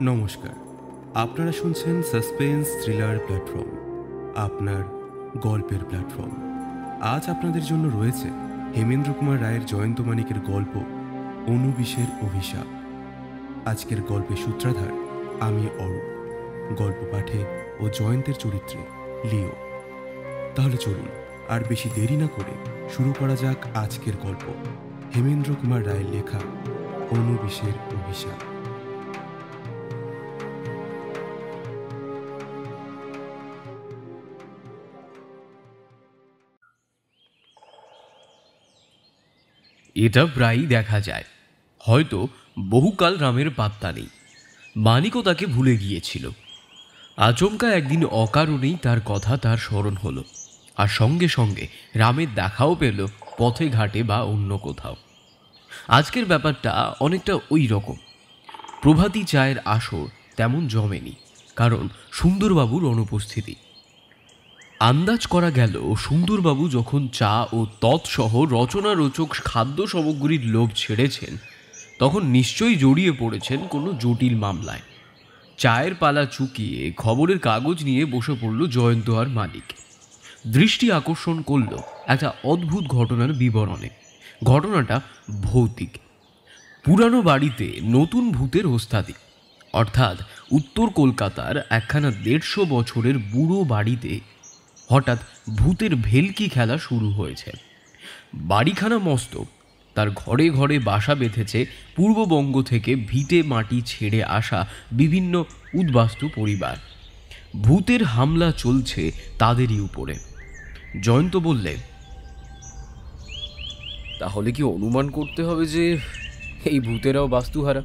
নমস্কার, আপনারা শুনছেন সাসপেন্স থ্রিলার প্ল্যাটফর্ম, আপনার গল্পের প্ল্যাটফর্ম। আজ আপনাদের জন্য রয়েছে হেমেন্দ্র কুমার রায়ের জয়ন্ত মানিকের গল্প অনুবিশের অভিশাপ। আজকের গল্পের সূত্রাধার আমি অরূপ, গল্প পাঠে ও জয়ন্তের চরিত্রে লিও। তাহলে চলুন আর বেশি দেরি না করে শুরু করা যাক আজকের গল্প, হেমেন্দ্র কুমার রায়ের লেখা অনুবিশের অভিশাপ। এটা প্রায়ই দেখা যায়, হয়তো বহুকাল রামের পাত্তা নেই। মানিকও তাকে ভুলে গিয়েছিল। আচমকা একদিন অকারণেই তার কথা তার স্মরণ হলো, আর সঙ্গে সঙ্গে রামের দেখাও পেল পথে ঘাটে বা অন্য কোথাও। আজকের ব্যাপারটা অনেকটা ওই রকম। প্রভাতী চায়ের আসর তেমন জমেনি, কারণ সুন্দরবাবুর অনুপস্থিতি। আন্দাজ করা গেল সুন্দরবাবু যখন চা ও তৎসহ রচনারোচক খাদ্য সামগ্রীর লোভ ছেড়েছেন, তখন নিশ্চয়ই জড়িয়ে পড়েছেন কোনো জটিল মামলায়। চায়ের পালা চুকিয়ে খবরের কাগজ নিয়ে বসে পড়ল জয়ন্ত আর মানিক। দৃষ্টি আকর্ষণ করল একটা অদ্ভুত ঘটনার বিবরণে। ঘটনাটা ভৌতিক। পুরানো বাড়িতে নতুন ভূতের ওস্তাদি, অর্থাৎ উত্তর কলকাতার একখানা 150 বছরের বুড়ো বাড়িতে হঠাৎ ভূতের ভেলকি খেলা শুরু হয়েছে। বাড়িখানা মস্ত, তার ঘরে ঘরে বাসা বেঁধেছে পূর্ববঙ্গ থেকে ভিটে মাটি ছেড়ে আসা বিভিন্ন উদ্বাস্তু পরিবার। ভূতের হামলা চলছে তাদেরই উপরে। জয়ন্ত বললে, তাহলে কি অনুমান করতে হবে যে এই ভূতেরাও বাস্তুহারা?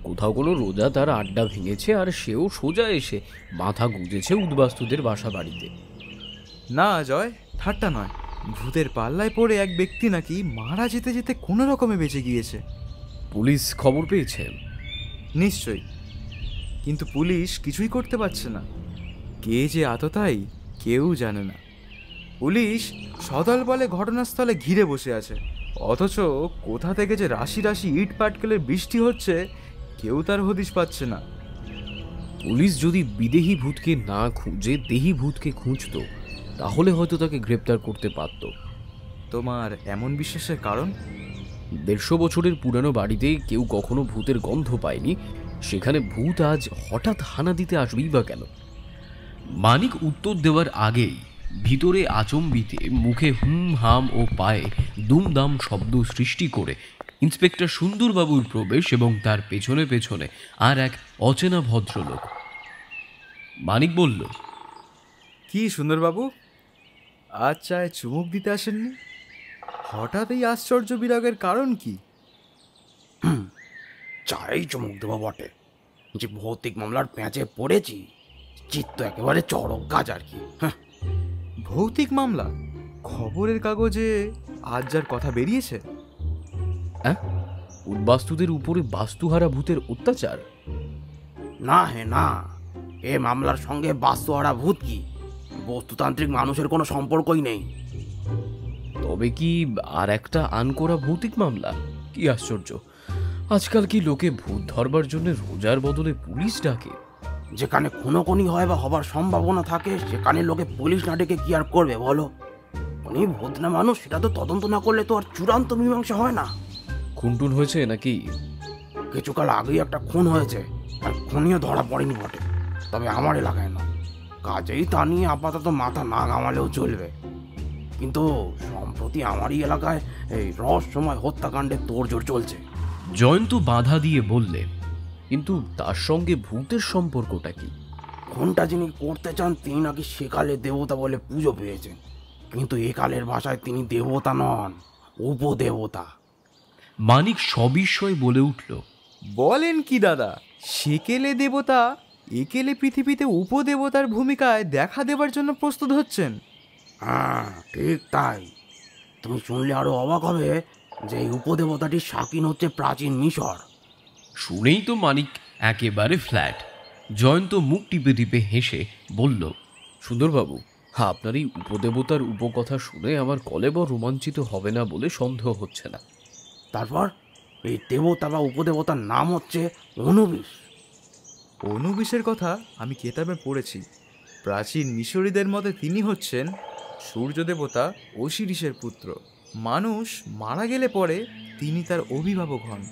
কোথাও কোনো রোজা তার আড্ডা ভেঙেছে, আর সেও সোজা এসে মাথা গুঁজেছে উদ্বাস্তুদের বাসা বাড়িতে। না জয়, ঠাট্টা নয়। ভূতের পাল্লায় পড়ে এক ব্যক্তি নাকি মারা যেতে যেতে কোনো রকমে বেঁচে গিয়েছে। পুলিশ খবর পেয়েছে? নিশ্চয়ই, কিন্তু পুলিশ কিছুই করতে পারছে না। কে যে আততায়ী কেউ জানে না। পুলিশ সদল বলে ঘটনাস্থলে ঘিরে বসে আছে, অথচ কোথা থেকে যে রাশি রাশি ইট পাটকেলের বৃষ্টি হচ্ছে কেউ তার হদিশ পাচ্ছে না। পুলিশ যদি বিদেহী ভূতকে না খুঁজে দেহী ভূতকে খুঁজত, তাহলে হয়তো তাকে গ্রেপ্তার করতে পারত। তোমার এমন বিশ্বাসের কারণ? 150 বছরের পুরানো বাড়িতে কেউ কখনো ভূতের গন্ধ পায়নি, সেখানে ভূত আজ হঠাৎ হানা দিতে আসবেই বা কেন? মানিক উত্তর দেওয়ার আগেই ভিতরে আচম্বিতে মুখে হুম হাম ও পায়ে দুমদাম শব্দ সৃষ্টি করে ইন্সপেক্টর সুন্দরবাবুর প্রবেশ এবং তার পেছনে পেছনে আর এক অচেনা ভদ্রলোক। মানিক বলল, কি সুন্দরবাবু, আজ চায় চুমুক দিতে আসেননি? হঠাৎ এই আশ্চর্য বিরাগের কারণ কি? চাই চমক দেবো বটে, যে ভৌতিক মামলার প্যাঁচে পড়েছি, চিত্ত একেবারে চড়ক গাছ আর কি। ভৌতিক মামলা? খবরের কাগজে আজ যার কথা বেরিয়েছে। উদ্বাস্তুদের উপরে বাস্তুহারা ভূতের অত্যাচার? না হে না, এ মামলার সঙ্গে বাস্তুহারা ভূত কি বস্তুতান্ত্রিক মানুষের কোনো সম্পর্কই নেই। তবে কি আর একটা আনকোরা ভৌতিক মামলা? কি আশ্চর্য! আজকাল কি লোকে ভূত ধরবার জন্য রোজার বদলে পুলিশ ডাকে? যেখানে খুনোখুনি হয় বা হবার সম্ভাবনা থাকে, সেখানে লোকে পুলিশ না ডেকে কি আর করবে বলো? উনি ভূত না মানুষ, সেটা তো তদন্ত না করলে তো আর চূড়ান্ত মীমাংসা হয় না। খুনটুন হয়েছে নাকি? কিছুকাল আগেই একটা খুন হয়েছে, আর খুনিও ধরা পড়েনি বটে, তবে আমার এলাকায় না। কাজেই তা নিয়ে আপাতত মাথা না ঘামালেও চলবে। কিন্তু সম্প্রতি আমারই এলাকায় এই রহস্যময় হত্যাকাণ্ডের তোড়জোড় চলছে। জয়ন্ত বাধা দিয়ে বললে, কিন্তু তার সঙ্গে ভূতের সম্পর্কটা কি? খুনটা যিনি করতে চান তিনি নাকি সেকালে দেবতা বলে পুজো পেয়েছেন, কিন্তু একালের ভাষায় তিনি দেবতা নন, উপদেবতা। মানিক সবিস্ময় বলে উঠল, বলেন কি দাদা, সেকেলে দেবতা একেলে পৃথিবীতে উপদেবতার ভূমিকায় দেখা দেবার জন্য প্রস্তুত হচ্ছেন? হ্যাঁ ঠিক তাই। তুমি শুনলে আরো অবাক হবে যে এই উপদেবতাটির শাকিন হচ্ছে প্রাচীন মিশর। শুনেই তো মানিক একেবারে ফ্ল্যাট। জয়ন্ত মুখ টিপে টিপে হেসে বলল, সুন্দরবাবু, আপনার এই উপদেবতার উপকথা শুনে আমার কলেবর রোমাঞ্চিত হবে না বলে সন্দেহ হচ্ছে না। তারপর এই দেবতা বা উপদেবতার নাম হচ্ছে অনুবিশ। অনুবিশের কথা আমি কেতাবে পড়েছি। প্রাচীন মিশরীদের মতে তিনি হচ্ছেন সূর্য দেবতা ওসিরিসের পুত্র। মানুষ মারা গেলে পরে তিনি তার অভিভাবক হন।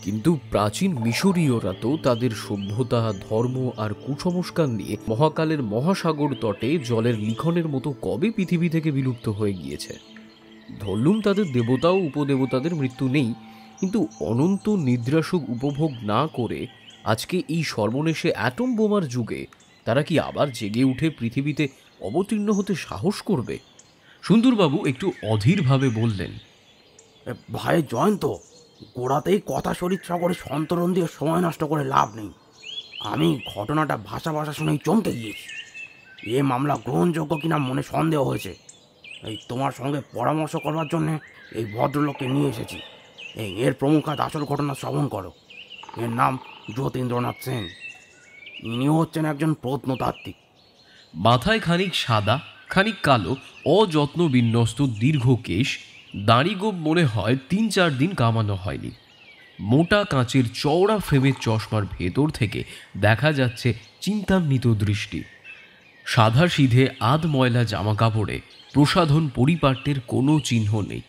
কিন্তু প্রাচীন মিশরীয়রা তো তাদের সভ্যতা, ধর্ম আর কুসংস্কার নিয়ে মহাকালের মহাসাগর তটে জলের লিখনের মতো কবে পৃথিবী থেকে বিলুপ্ত হয়ে গিয়েছে। ধরলুম তাদের দেবতা ও উপদেবতাদের মৃত্যু নেই, কিন্তু অনন্ত নিদ্রাসুখ উপভোগ না করে আজকে এই সর্বনেশে অ্যাটম বোমার যুগে তারা কি আবার জেগে উঠে পৃথিবীতে অবতীর্ণ হতে সাহস করবে? সুন্দরবাবু একটু অধীরভাবে বললেন, ভাই জয়ন্ত, গোড়াতেই কথা শরীর করে সন্তরণ দিয়ে সময় নষ্ট করে লাভ নেই। আমি ঘটনাটা ভাষা শুনেই চমকে গিয়েছি। এ মামলা গ্রহণযোগ্য কিনা মনে সন্দেহ হয়েছে। এই তোমার সঙ্গে পরামর্শ করবার জন্যে এই ভদ্রলোককে নিয়ে এসেছি। এর প্রমুখাত আসল ঘটনা শ্রবণ করো। এর নাম যতীন্দ্রনাথ সেন। ইনিও হচ্ছেন একজন প্রত্নতাত্ত্বিক। মাথায় খানিক সাদা, খানিক কালো, অযত্ন বিন্যস্ত দীর্ঘ কেশ, দাড়িগোপ মনে হয় ৩-৪ দিন কামানো হয়নি। মোটা কাঁচের চওড়া ফ্রেমের চশমার ভেতর থেকে দেখা যাচ্ছে চিন্তান্বিত দৃষ্টি। সাদা সিধে আধ ময়লা জামা কাপড়ে প্রসাধন পরিপাট্যের কোনো চিহ্ন নেই।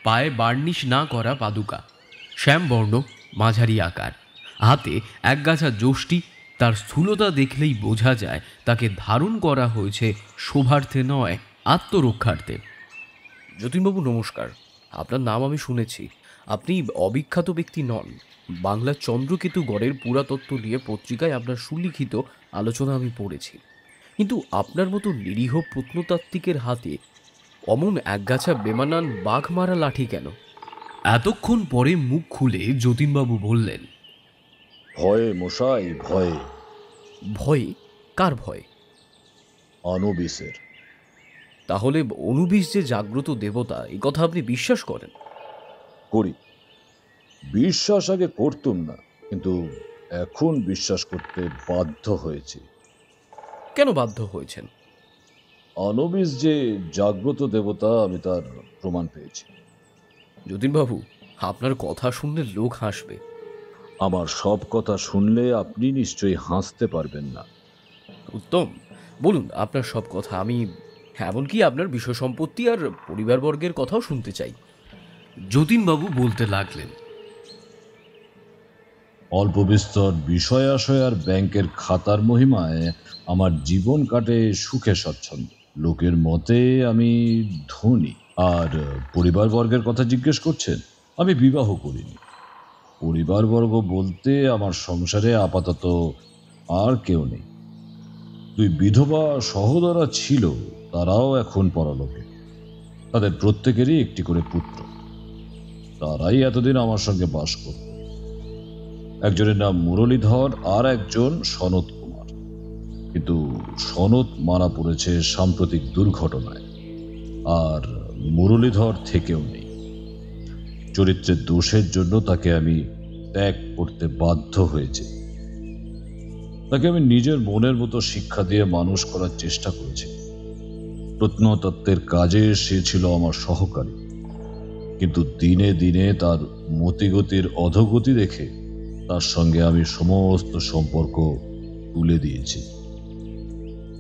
পায়ে বার্নিশ না করা পাদুকা, শ্যামবর্ণ, মাঝারি আকার, হাতে একগাছা যষ্টি। তার স্থূলতা দেখলেই বোঝা যায় তাকে ধারণ করা হয়েছে শোভার্থে নয়, আত্মরক্ষার্থে। যতীনবাবু নমস্কার। আপনার নাম আমি শুনেছি। আপনি অবিখ্যাত ব্যক্তি নন। বাংলার চন্দ্রকেতু গড়ের পুরাতত্ত্ব নিয়ে পত্রিকায় আপনার সুলিখিত আলোচনা আমি পড়েছি। কিন্তু আপনার মতো নিরীহ প্রত্নতাত্ত্বিকের হাতে অমন একগাছা বেমানান বাঘ মারা লাঠি কেন? এতক্ষণ পরে মুখ খুলে যতীনবাবু বললেন, ভয়ে মশাই, ভয়ে। ভয়ে? কার ভয়? আনুবিসের। তাহলে অনুবিশ যে জাগ্রত দেবতা, এ কথা আপনি বিশ্বাস করেন? করি। বিশ্বাস আগে করতুম না, কিন্তু এখন বিশ্বাস করতে বাধ্য হয়েছি। কেন বাধ্য হয়েছেন? আনুবিস যে জাগ্রত দেবতা আমি তার প্রমাণ পেয়েছি। যতীনবাবু, আপনার কথা শুনলে লোক হাসবে। আমার সব কথা শুনলে আপনি নিশ্চয়ই হাসতে পারবেন না। উত্তম, বলুন আপনার সব কথা। আমি এমনকি আপনার বিষয় সম্পত্তি আর পরিবারবর্গের কথাও শুনতে চাই। যতীনবাবু বলতে লাগলেন, অল্প বিস্তর বিষয় আশয় আর ব্যাংকের খাতার মহিমায় আমার জীবন কাটে সুখে স্বচ্ছন্দে। লোকের মতে আমি ধনী। আর পরিবারবর্গের কথা জিজ্ঞেস করছেন? আমি বিবাহ করিনি। পরিবারবর্গ বলতে আমার সংসারে আপাতত আর কেউ নেই। 2 বিধবা সহোদরা ছিল, তারাও এখন পরলোকে। তাদের প্রত্যেকেরই একটি করে পুত্র। তারাই এতদিন আমার সঙ্গে বাস করত। একজনের নাম মুরলীধর, আর একজন সনত কুমার। কিন্তু সনত মারা পড়েছে সাম্প্রতিক দুর্ঘটনায়, আর মুরলীধর থেকেও নেই। চরিত্রের দোষের জন্য তাকে আমি ত্যাগ করতে বাধ্য হয়েছি। তাকে আমি নিজের মনের মতো শিক্ষা দিয়ে মানুষ করার চেষ্টা করেছি। প্রত্নতত্ত্বের কাজে সে ছিল আমার সহকারী, কিন্তু দিনে দিনে তার মতিগতির অধোগতি দেখে তার সঙ্গে আমি সমস্ত সম্পর্ক তুলে দিয়েছি।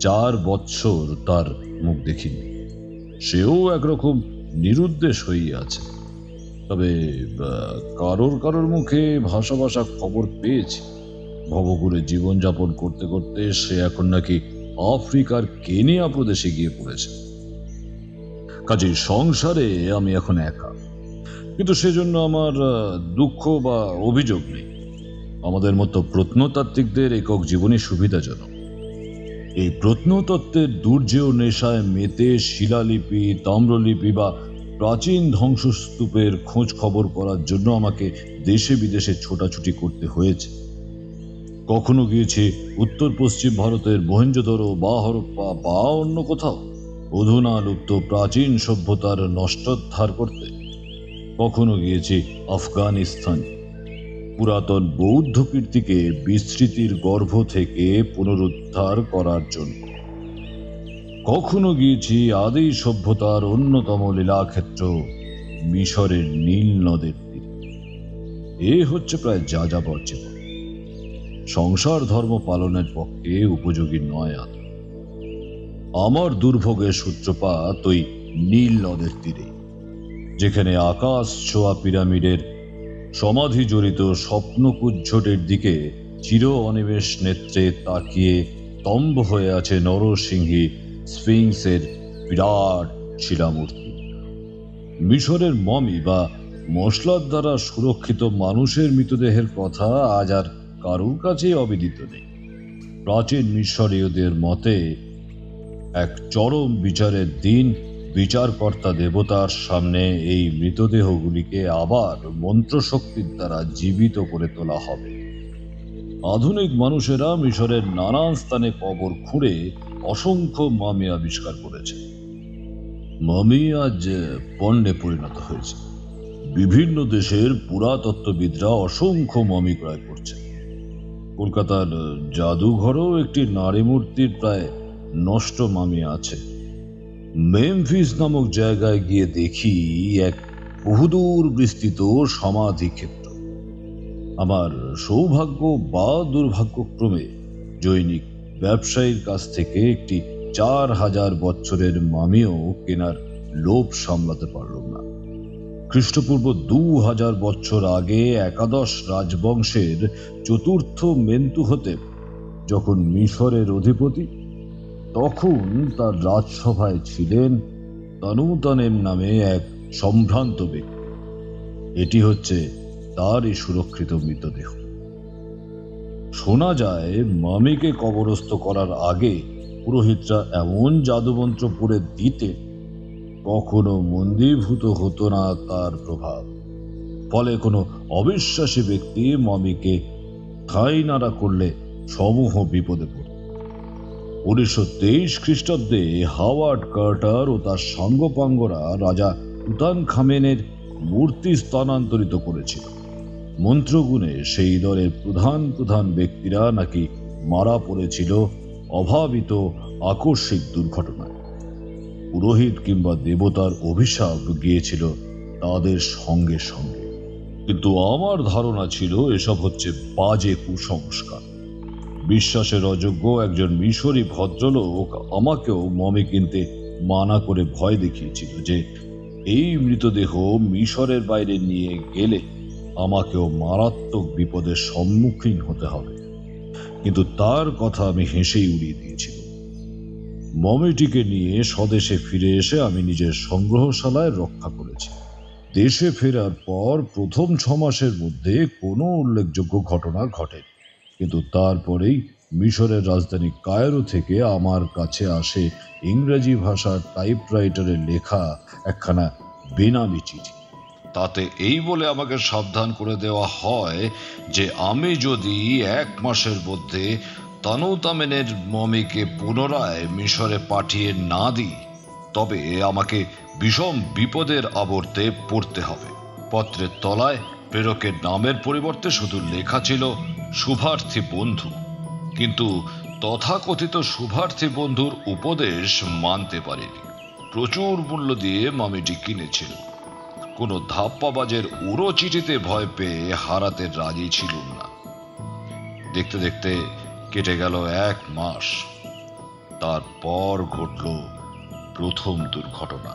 4 বৎসর তার মুখ দেখিনি। সেও একরকম নিরুদ্দেশ হয়ে আছে। তবে কারোর মুখে ভাষা খবর পেয়েছি। ভবঘুরে জীবনযাপন করতে করতে সে এখন নাকি আফ্রিকার কেনিয়া প্রদেশে গিয়ে পড়েছে। কাজেই সংসারে আমি এখন একা, কিন্তু সেজন্য আমার দুঃখ বা অভিযোগ নেই। আমাদের মতো প্রত্নতাত্ত্বিকদের একক জীবনই সুবিধাজনক। এই প্রত্নতত্ত্বের দুর্জেয় নেশায় মেতে শিলালিপি, তাম্রলিপি বা প্রাচীন ধ্বংসস্তূপের খোঁজ খবর করার জন্য আমাকে দেশে বিদেশে ছোটাছুটি করতে হয়েছে। কখনো গিয়েছি উত্তর পশ্চিম ভারতের মহেঞ্জোদড়ো বা হরপ্পা বা অন্য কোথাও অধুনা লুপ্ত প্রাচীন সভ্যতার নষ্টোদ্ধার করতে। কখনো গিয়েছি আফগানিস্তান, পুরাতন বৌদ্ধ কীর্তিকে বিস্মৃতির গর্ভ থেকে পুনরুদ্ধার করার জন্য। কখনো গিয়েছি আদি সভ্যতার অন্যতম লীলাক্ষেত্র মিশরের নীল নদের তীরে। এ হচ্ছে প্রায় যাযাবর জীবন। সংসার ধর্ম পালনের পক্ষে উপযোগী নয় আদৌ। আমার দুর্ভোগের সূত্রপাত ওই নীল নদের তীরে, যেখানে আকাশ ছোঁয়া পিরামিডের সমাধি জড়িত স্বপ্নকুজ্ঝটের দিকে চির অনিমেষ নেত্রে তাকিয়ে স্তম্ভ হয়ে আছে নরসিংহী স্ফিংসের বিরাট শিলামূর্তি। মিশরের মমি বা মশলার দ্বারা সুরক্ষিত মানুষের মৃতদেহের কথা আজ আর কারোর কাছেই অবিদিত নেই। প্রাচীন মিশরীয়দের মতে এক চরম বিচারের দিন বিচারকর্তা দেবতার সামনে এই মৃতদেহগুলিকে আবার মন্ত্রশক্তির দ্বারা জীবিত করে তোলা হবে। আধুনিক মানুষেরা মিশরের নানান স্থানে কবর খুঁড়ে অসংখ্য মামি আবিষ্কার করেছে। মামি আজ পণ্যে পরিণত হয়েছে। বিভিন্ন দেশের পুরাতত্ত্ববিদরা অসংখ্য মামি ক্রয় করছে। কলকাতার জাদুঘরেও একটি নারী মূর্তির প্রায় নষ্ট মামি আছে। মেমফিস নামক জায়গায় গিয়ে দেখি এক বহুদূর বিস্তৃত সমাধি ক্ষেত্র। আমার সৌভাগ্য বা দুর্ভাগ্যক্রমে জৈনিক ব্যবসায়ীর কাছ থেকে একটি 4000 বছরের মামিও কেনার লোভ সামলাতে পারলাম না। খ্রিস্টপূর্ব 2000 বছর আগে একাদশ রাজবংশের চতুর্থ মেন্তুহোতেপ যখন মিশরের অধিপতি, তখন তার রাজসভায় ছিলেন তানুতানেম নামে এক সম্ভ্রান্ত ব্যক্তি। এটি হচ্ছে তারই সুরক্ষিত মৃতদেহ। শোনা যায় মামিকে কবরস্থ করার আগে পুরোহিতরা এমন জাদুমন্ত্র পড়ে দিতে কখনো মন্দীভূত হতো না তার প্রভাব। ফলে কোনো অবিশ্বাসী ব্যক্তি মামিকে ঠাঁই নাড়া করলে সমূহ বিপদে পড়ত। 1923 খ্রিস্টাব্দে হাওয়ার্ড কার্টার ও তার সাঙ্গপাঙ্গরা রাজা তুতানখামেনের মূর্তি স্থানান্তরিত করেছিল। মন্ত্রগুণে সেই দলের প্রধান প্রধান ব্যক্তিরা নাকি মারা পড়েছিল অভাবিত আকস্মিক দুর্ঘটনায়। পুরোহিত কিংবা দেবতার অভিশাপ গিয়েছিল তাদের সঙ্গে সঙ্গে। কিন্তু আমার ধারণা ছিল এসব হচ্ছে বাজে কুসংস্কার। বিশ্বাসের অযোগ্য একজন মিশরী ভদ্রলোক আমাকেও মমি কিনতে মানা করে ভয় দেখিয়েছিল যে এই মৃতদেহ মিশরের বাইরে নিয়ে গেলে আমাকেও মারাত্মক বিপদের সম্মুখীন হতে হবে। কিন্তু তার কথা আমি হেসেই উড়িয়ে দিয়েছিলাম। মমিটিকে নিয়ে স্বদেশে ফিরে এসে আমি নিজের সংগ্রহশালায় রক্ষা করেছি। দেশে ফেরার পর প্রথম 6 মাসের মধ্যে কোনো উল্লেখযোগ্য ঘটনা ঘটেনি। কিন্তু তারপরেই মিশরের রাজধানী কায়রো থেকে আমার কাছে আসে ইংরেজি ভাষার টাইপরাইটারে লেখা একখানা বেনামি চিঠি। তাতে এই বলে আমাকে সাবধান করে দেওয়া হয় যে আমি যদি 1 মাসের মধ্যে তানুতামেনের মমিকে পুনরায় মিশরে পাঠিয়ে না দিই, তবে আমাকে বিষম বিপদের আবর্তে পড়তে হবে। পত্রের তলায় প্রেরকের নামের পরিবর্তে শুধু লেখা ছিল শুভার্থী বন্ধু। কিন্তু তথাকথিত শুভার্থী বন্ধুর উপদেশ মানতে পারিনি। প্রচুর মূল্য দিয়ে মামিটি কিনেছিল। কোনো ধাপ্পাবাজের উড়ো চিঠিতে ভয় পেয়ে হারাতে রাজি ছিলুম না। দেখতে দেখতে কেটে গেল 1 মাস। তারপর ঘটল প্রথম দুর্ঘটনা।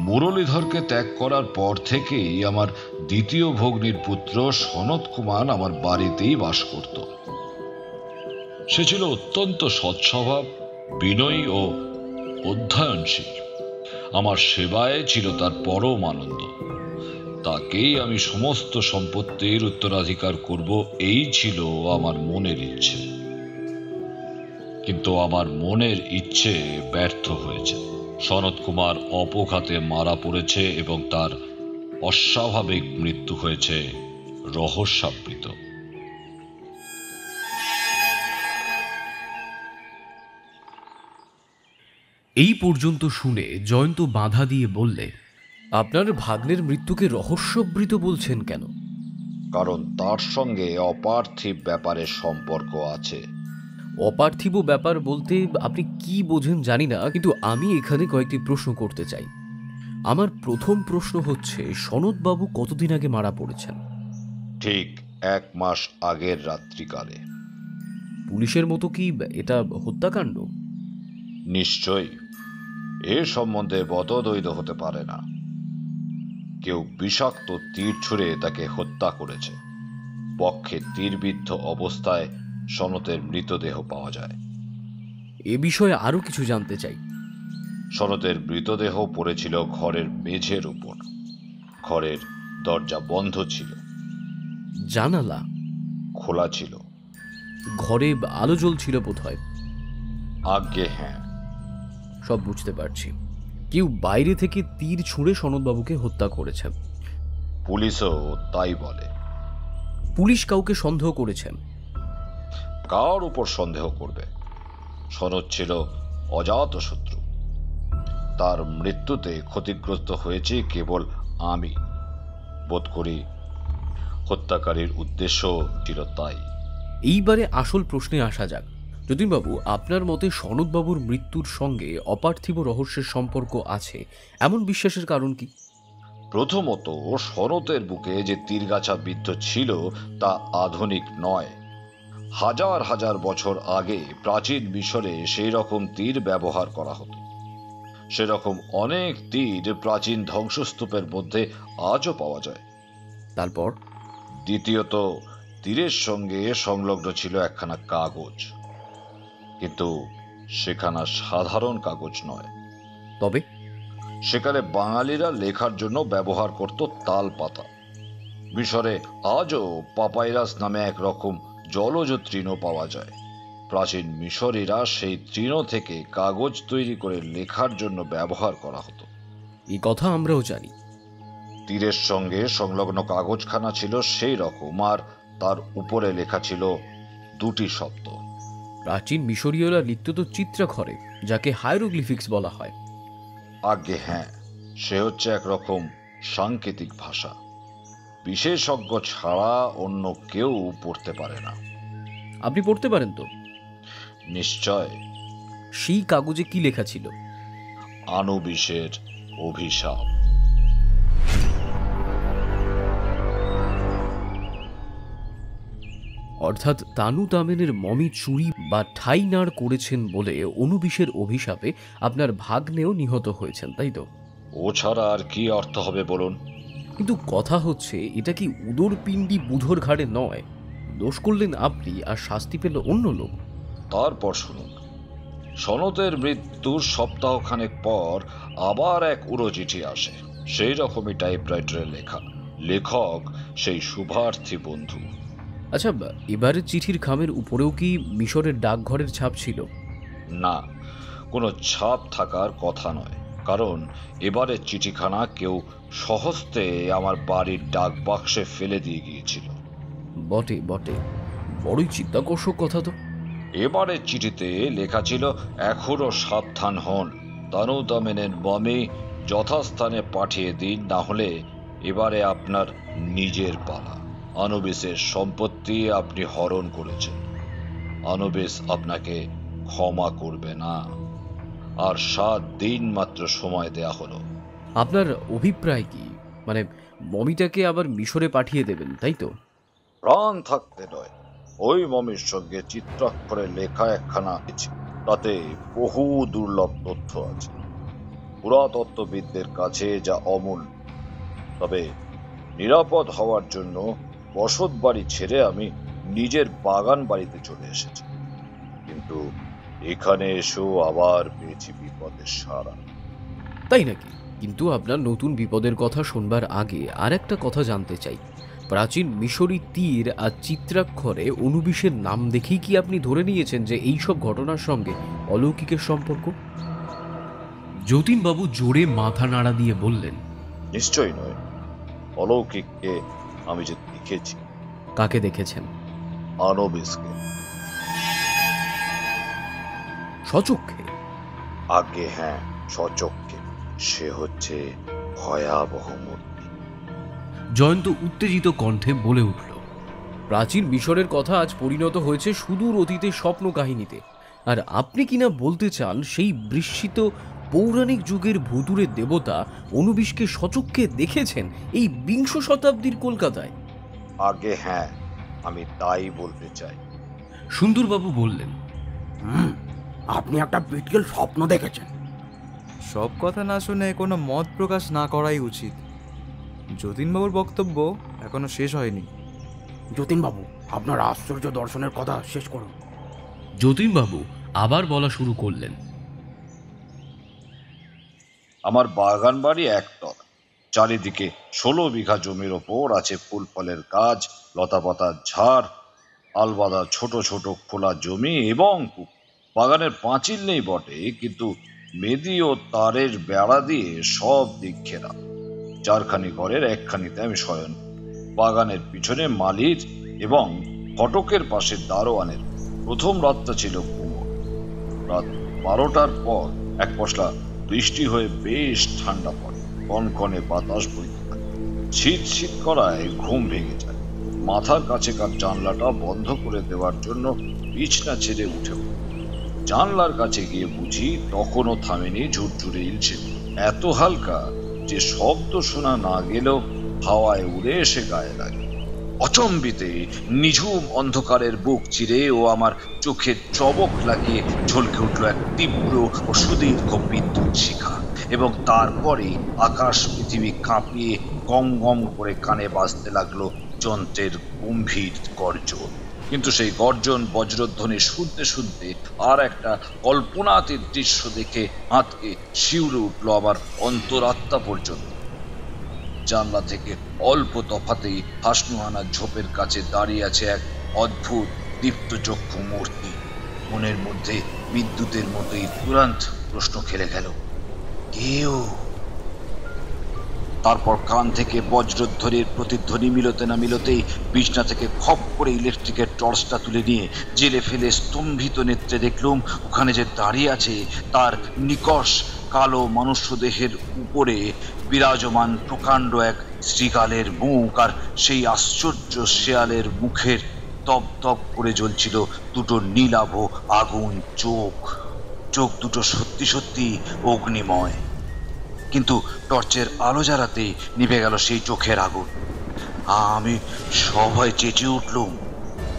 মুরলীধরকে ত্যাগ করার পর থেকেই আমার দ্বিতীয় ভগ্নীর পুত্র সনত কুমার আমার বাড়িতেই বাস করত। সে ছিল অত্যন্ত সৎস্বভাব, বিনয়ী ও অধ্যয়নশীল। আমার সেবায় ছিল তার পরম আনন্দ। তাকেই আমি সমস্ত সম্পত্তির উত্তরাধিকার করব, এই ছিল আমার মনের ইচ্ছে। কিন্তু আমার মনের ইচ্ছে ব্যর্থ হয়েছে। সনত কুমার অপঘাতে মারা পড়েছে এবং তার অস্বাভাবিক মৃত্যু হয়েছে রহস্যাবৃত। এই পর্যন্ত শুনে জয়ন্ত বাধা দিয়ে বললে, আপনার ভাগ্নের মৃত্যুকে রহস্যবৃত বলছেন কেন? কারণ তার সঙ্গে অপার্থিব ব্যাপারের সম্পর্ক আছে। অপার্থিব ব্যাপার বলতে আপনি কি বোঝেন জানি না, কিন্তু আমি এখানে কয়েকটি প্রশ্ন করতে চাই। আমার প্রথম প্রশ্ন হচ্ছে, সনৎবাবু কতদিন আগে মারা পড়েছেন? ঠিক 1 মাস আগের রাত্রিকালে। পুলিশের মতো কি এটা হত্যাকাণ্ড? নিশ্চয়ই। এ সম্বন্ধে বতদ্বৈধ হতে পারে না। কেউ বিষাক্ত তীর ছুঁড়ে তাকে হত্যা করেছে। বক্ষে তীরবিদ্ধ অবস্থায় সনতের মৃতদেহ পাওয়া যায়। এ বিষয়ে আরো কিছু জানতে চাই। সনতের মৃতদেহ পড়েছিল ঘরের মেঝের উপর। ঘরের দরজা বন্ধ ছিল, জানালা খোলা ছিল। ঘরে আলো জ্বলছিল বোধহয়। আজ্ঞে হ্যাঁ। সব বুঝতে পারছি। কেউ বাইরে থেকে তীর ছুঁড়ে সনদবাবুকে হত্যা করেছেন। পুলিশও তাই বলে। পুলিশ কাউকে সন্দেহ করেছেন? কার উপর সন্দেহ করবে? সনদ ছিল অজাত শত্রু। তার মৃত্যুতে ক্ষতিগ্রস্ত হয়েছে কেবল আমি। বোধ করি হত্যাকারীর উদ্দেশ্য ছিল তাই। এইবারে আসল প্রশ্নে আসা যাক। যতীনবাবু, আপনার মতে সনদবাবুর মৃত্যুর সঙ্গে অপার্থিব রহস্যের সম্পর্ক আছে এমন বিশ্বাসের কারণ কি? প্রথমত, সনতের বুকে যে তীরগাছা বিদ্ধ ছিল তা আধুনিক নয়। হাজার হাজার বছর আগে প্রাচীন মিশরে সেই রকম তীর ব্যবহার করা হতো। সেরকম অনেক তীর প্রাচীন ধ্বংসস্তূপের মধ্যে আজও পাওয়া যায়। তারপর? দ্বিতীয়ত, তীরের সঙ্গে সংলগ্ন ছিল একখানা কাগজ, কিন্তু সেখানা সাধারণ কাগজ নয়। তবে? সেখানে বাঙালিরা লেখার জন্য ব্যবহার করত তাল পাতা। মিশরে আজও পাপাইরাস নামে একরকম জলজ তৃণ পাওয়া যায়। প্রাচীন মিশরীরা সেই তৃণ থেকে কাগজ তৈরি করে লেখার জন্য ব্যবহার করা হতো। এই কথা আমরাও জানি। তীরের সঙ্গে সংলগ্ন কাগজখানা ছিল সেই রকম, আর তার উপরে লেখা ছিল 2টি শব্দ। প্রাচীন মিশরীয়রা লিখত তো চিত্রাক্ষরে, যাকে হায়ারোগ্লিফিক্স বলা হয়। আজ্ঞে হ্যাঁ, সে হচ্ছে একরকম সাংকেতিক ভাষা। বিশেষজ্ঞ ছাড়া অন্য কেউ পড়তে পারে না। আপনি পড়তে পারেন তো? নিশ্চয়। সেই কাগজে কি লেখা ছিল? আনুবিসের অভিশাপ। অর্থাৎ তানু তামেনের মমি চুরি বা ঠাই নাড় করেছেন বলে অনুবিশের অভিশাপে আপনার ভাগ্নেও নিহত হয়েছেন, তাই তো? ও ছাড়া আর কি অর্থ হবে বলুন? কিন্তু কথা হচ্ছে, এটা কি উদরপিণ্ডি বুধর ঘাড়ে নয়? দোষ করলেন আপনি আর শাস্তি পেল অন্য লোক। তারপর শুনুন, সনতের মৃত্যুর সপ্তাহখানেক পর আবার এক উড়ো চিঠি আসে, সেই রকমই টাইপরাইটারে লেখা। লেখক সেই শুভার্থী বন্ধু। আচ্ছা, এবারের চিঠির খামের উপরেও কি মিশরের ডাকঘরের ছাপ ছিল? না, কোনো ছাপ থাকার কথা নয়, কারণ এবারের চিঠিখানা কেউ সহস্তে আমার বাড়ির ডাক বাক্সে ফেলে দিয়ে গিয়েছিল। বটে বটে, বড়ই চিত্তাকর্ষক কথা তো। এবারের চিঠিতে লেখা ছিল, এখনো সাবধান হন, তানু তামেনের মমি যথাস্থানে পাঠিয়ে দিন, না হলে এবারে আপনার নিজের পালা। আনুবিসের সম্পত্তি আপনি হরণ করেছেন। আনুবিস আপনাকে ক্ষমা করবে না। আর 7 দিন মাত্র সময় দেয়া হলো। আপনার অভিপ্রায় কি? মানে মমিটাকে আবার মিশরে পাঠিয়ে দেবেন, তাই তো? প্রাণ থাকতে নয়। ওই মমির সঙ্গে চিত্রাক্ষরে লেখা একখানা আছে, তাতে বহু দুর্লভ তথ্য আছে। পুরাতত্ত্ববিদদের কাছে যা অমূল্য। তবে নিরাপদ হওয়ার জন্য বসত বাড়ি ছেড়ে আমি নিজের বাগান বাড়িতে চলে এসেছি, কিন্তু এখানে এসেও আবার পেয়েছি বিপদের সারা। তাই নাকি? কিন্তু আপনার নতুন বিপদের কথা শুনবার আগে আর একটা কথা জানতে চাই। প্রাচীন মিশরী তীর আর চিত্রাক্ষরে অনুবিশের নাম দেখেই কি আপনি ধরে নিয়েছেন যে এইসব ঘটনার সঙ্গে অলৌকিকের সম্পর্ক? যতীনবাবু জোরে মাথা নাড়া দিয়ে বললেন, নিশ্চয়ই নয়। অলৌকিককে আমি যে দেখেছি। কাকে দেখেছেন? আনুবিসকে। সচক্ষে? আগে হ্যাঁ, সচক্ষে। সে হচ্ছে ভয়াবহ মূর্তি। জয়ন্ত উত্তেজিত কণ্ঠে বলে উঠল, প্রাচীন মিশরের কথা আজ পরিণত হয়েছে সুদূর অতীতের স্বপ্ন কাহিনীতে, আর আপনি কিনা বলতে চান সেই বিস্মৃত পৌরাণিক যুগের ভুতুরে দেবতা অনুবিশকে সচক্ষে দেখেছেন এই 20 শতাব্দীর কলকাতায়? আগে হ্যাঁ, আমি তাই বলতে চাই। সুন্দরবাবু বললেন, আপনি একটা বিটকেল স্বপ্ন দেখেছেন। সব কথা না শুনে কোনো মত প্রকাশ না করাই উচিত। যতীনবাবুর বক্তব্য এখনো শেষ হয়নি। যতীনবাবু, আপনার আশ্চর্য দর্শনের কথা শেষ করুন। যতীনবাবু আবার বলা শুরু করলেন, আমার বাগান বাড়ি একতলা, চারিদিকে 16 বিঘা জমির ওপর আছে ফুল ফলের গাছ, লতাপাতার ঝাড়, আলবাদা ছোট ছোট খোলা জমি এবং পুকুর। বাগানের পাঁচিল নেই বটে, কিন্তু মেদি ও তারের বেড়া দিয়ে সব দিক ঘেরা। 4খানি ঘরের একখানিতে আমি শয়ন। বাগানের পিছনে মালির এবং ফটকের পাশে দারোয়ানের। প্রথম রাতটা ছিল ঘুমোর। রাত 12টার পর এক পশলা বৃষ্টি হয়ে বেশ ঠান্ডা পড়ে। কনকনে বাতাস বইতে থাকে। শীত শীত করায় ঘুম ভেঙে যায়। মাথার কাছেকার জানলাটা বন্ধ করে দেওয়ার জন্য বিছনা ছেড়ে উঠে পড়ি। জানলার কাছে গিয়ে বুঝি তখনও থামেনি ঝুরঝুরে ইলশে। এত হালকা যে শব্দ শোনা না গেলেও হাওয়ায় উড়ে এসে গায়ে লাগে। অচম্বিতে নিঝুম অন্ধকারের বুক চিরে ও আমার চোখের চবক লাগিয়ে ঝলকে উঠল এক তীব্র ও সুদীর্ঘ বিদ্যুৎ শিখা, এবং তারপরে আকাশ পৃথিবী কাঁপিয়ে গম গম করে কানে বাজতে লাগলো যন্ত্রের গম্ভীর গর্জন। কিন্তু সেই গর্জন বজ্রধ্বনি শুনতে শুনতে আর একটা কল্পনাতীত দৃশ্য দেখে হাতকে শিউরে উঠল আমার অন্তরাত্মা পর্যন্ত। জানলা থেকে অল্প তফাতেই হাসনুহানা ঝোপের কাছে দাঁড়িয়ে আছে এক অদ্ভুত দীপ্তচক্ষু মূর্তি। মনের মধ্যে বিদ্যুতের মতোই তুরন্ত প্রশ্ন খেলে গেল, কেউ? তারপর কান থেকে বজ্রধ্বনির প্রতিধ্বনি মিলতে না মিলতেই বিছনা থেকে খপ করে ইলেকট্রিকের টর্চটা তুলে নিয়ে জেলে ফেলে স্তম্ভিত নেত্রে দেখলুম ওখানে যে দাঁড়িয়ে আছে তার নিকষ কালো মনুষ্যদেহের উপরে বিরাজমান প্রকাণ্ড এক শ্রীকালের মুখ, আর সেই আশ্চর্য শেয়ালের মুখের তপ তপ করে জ্বলছিল দুটো নীলাভ আগুন চোখ। চোখ দুটো সত্যি সত্যি অগ্নিময়, কিন্তু টর্চের আলো জ্বালাতেই নিভে গেল সেই চোখের আগুন। আমি সভয়ে চেঁচিয়ে উঠলুম।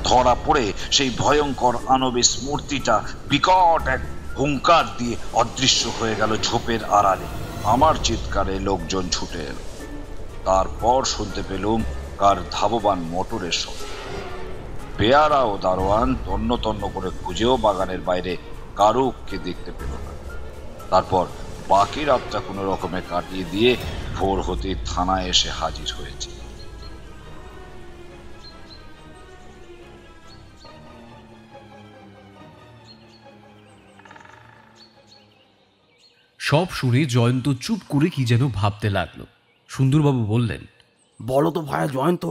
ধরা পড়ে সেই ভয়ঙ্কর আনবিস মূর্তিটা বিকট এক হুঙ্কার দিয়ে অদৃশ্য হয়ে গেল ঝোপের আড়ালে। আমার চিৎকারে লোকজন ছুটে এলো। তারপর শুনতে পেলুম কার ধাববান মোটরের শব্দ। পেয়ারা ও দারোয়ান তন্ন তন্ন করে খুঁজেও বাগানের বাইরে কারুকে দেখতে পেল না। তারপর বাকি রাতটা কোনো রকমে কাটিয়ে দিয়ে ভোর হতে থানায় এসে হাজির হয়েছে। সব শুনে জয়ন্ত চুপ করে কি যেন ভাবতে লাগলো। সুন্দরবাবু বললেন, বলো তো ভাইয়া জয়ন্ত,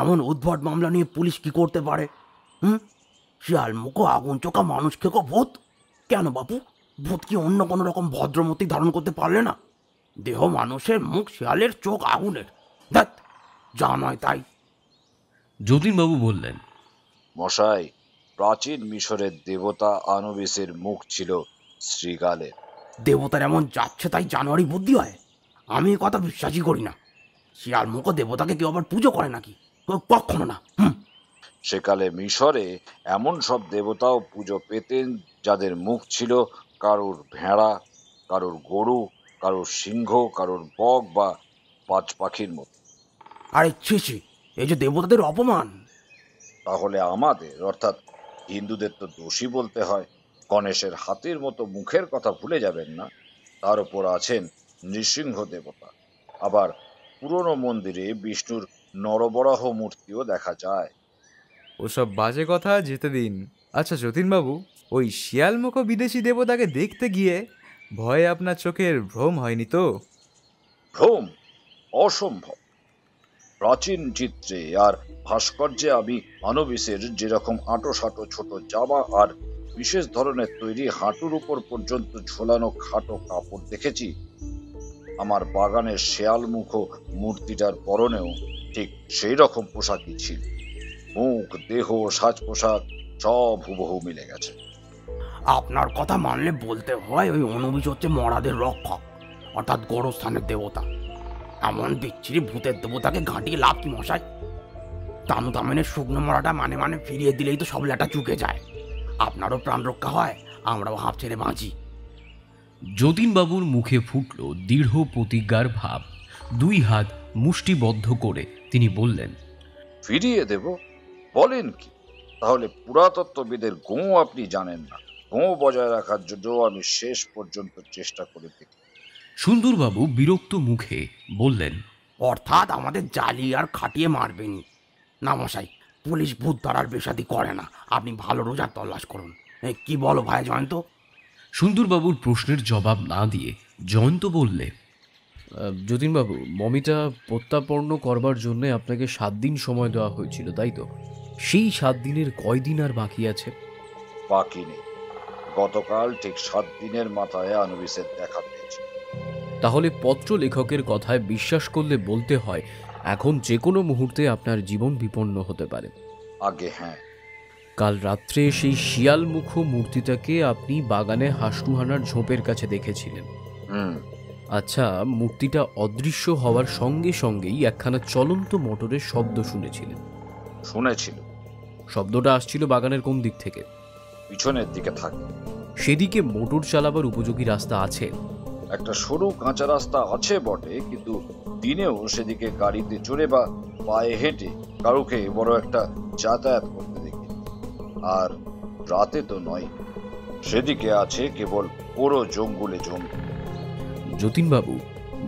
এমন উদ্ভট মামলা নিয়ে পুলিশ কি করতে পারে? শিয়াল মুখো আগুন চোখা মানুষ খেকো ভূত? কেন বাপু, ভূত কি অন্য কোনো রকম ভদ্রমূর্তি ধারণ করতে পারলে না? দেহ মানুষের, মুখ শিয়ালের, চোখ আগুনের। দেখ, যা নয় তাই। যতীনবাবু বললেন, মশাই, প্রাচীন মিশরের দেবতা আনুবিসের মুখ ছিল শ্রীগালের। দেবতার এমন যাচ্ছে তাই জানুয়ারি বুদ্ধি হয়? আমি এ কথা বিশ্বাসই করি না। শিয়াল মুখো দেবতাকে কেউ আবার পুজো করে নাকি? কখনো না। সেকালে মিশরে এমন সব দেবতাও পুজো পেতেন যাদের মুখ ছিল কারুর ভেড়া, কারুর গরু, কারুর সিংহ, কারুর বক বা বাজ পাখির মতো। আরে ছি, এই যে দেবতাদের অপমান। তাহলে আমাদের অর্থাৎ হিন্দুদের তো দোষী বলতে হয়। গণেশের হাতির মতো মুখের কথা ভুলে যাবেন না। তার উপর আছেন নৃসিংহ দেবতা। আবার পুরনো মন্দিরে বিষ্ণুর নরবরাহ মূর্তিও দেখা যায়। ওসব বাজে কথা যেতে দিন। আচ্ছা যতীনবাবু, ওই শিয়ালমুখো বিদেশি দেবতাকে দেখতে গিয়ে ভয়ে আপনার চোখের ভ্রম হয়নি তো? ভ্রম? অসম্ভব। প্রাচীন চিত্রে আর ভাস্কর্যে আমি আনুবিসের যেরকম আঁটো ছোট জামা আর বিশেষ ধরনের তৈরি হাঁটুর উপর পর্যন্ত ঝোলানো খাটো কাপড় দেখেছি, আমার বাগানের শেয়ালমুখো মূর্তিটার পরনেও ঠিক সেই রকম পোশাকই ছিল। মুখ, দেহ, সাজ পোশাক সব হুবহু মিলে গেছে। আপনার কথা মানলে বলতে হয় ওই অনুবিজ হচ্ছে মরাদের রক্ষক, অর্থাৎ গোরস্থানের দেবতা। এমন বিচ্ছিরি ভূতের দেবতাকে ঘাঁটিয়ে লাভ কি মশাই? তানু তামেনের শুকনো মরাটা মানে মানে ফিরিয়ে দিলেই তো সব লেটা চুকে যায়। আপনারও প্রাণ রক্ষা হয়, আমরাও হাঁপ ছেড়ে বাঁচি। যতীনবাবুর মুখে ফুটল দৃঢ় প্রতিজ্ঞার ভাব। দুই হাত মুষ্টিবদ্ধ করে তিনি বললেন, ফিরিয়ে দেব বলেন কি? তাহলে পুরাতত্ত্ববিদের গোঁ আপনি জানেন না। গোঁ বজায় রাখার জন্য আমি শেষ পর্যন্ত চেষ্টা করে দেখি। সুন্দরবাবু বিরক্ত মুখে বললেন, অর্থাৎ আমাদের জ্বালিয়ে আর খাটিয়ে মারবেনি না মশাই। পুলিশ ভূত ধরার বেশাদি করে না, আপনি ভালো রোজার তল্লাশ করুন। কি বলো ভাই জয়ন্ত? সুন্দরবাবুর প্রশ্নের জবাব না দিয়ে জয়ন্ত বললে, যতীনবাবু, মমিটা প্রত্যাপন্ন করবার জন্য আপনাকে 7 দিন সময় দেওয়া হয়েছিল, তাই তো? সেই 7 দিনের কয়দিন আর বাকি আছে? বাকি নেই। গতকাল ঠিক 7 দিনের মাথায় আনুবিসের দেখা পেয়েছি। তাহলে পত্র লেখকের কথায় বিশ্বাস করলে বলতে হয় এখন যে কোনো মুহূর্তে আপনার জীবন বিপন্ন হতে পারে। আগে হ্যাঁ। কাল রাত্রে সেই শিয়ালমুখ মূর্তিটাকে আপনি বাগানে হাসনুহানার ঝোপের কাছে দেখেছিলেন। আচ্ছা, মূর্তিটা অদৃশ্য হওয়ার সঙ্গে সঙ্গেই একখানা চলন্ত মোটরের শব্দ শুনেছিলেন? শুনেছিল। শব্দটা আসছিল বাগানের কোন দিক থেকে? পিছনের দিকে থাকে। সেদিকে মোটর চালাবার উপযোগী রাস্তা আছে? একটা সরু কাঁচা রাস্তা আছে বটে, কিন্তু দিনেও সেদিকে গাড়িতে চড়ে বা পায়ে হেঁটে কারুকে বড় একটা যাতায়াত করতে দেখি। আর রাতে তো নয়, সেদিকে আছে কেবল পুরো জঙ্গলে জঙ্গল। যতীনবাবু,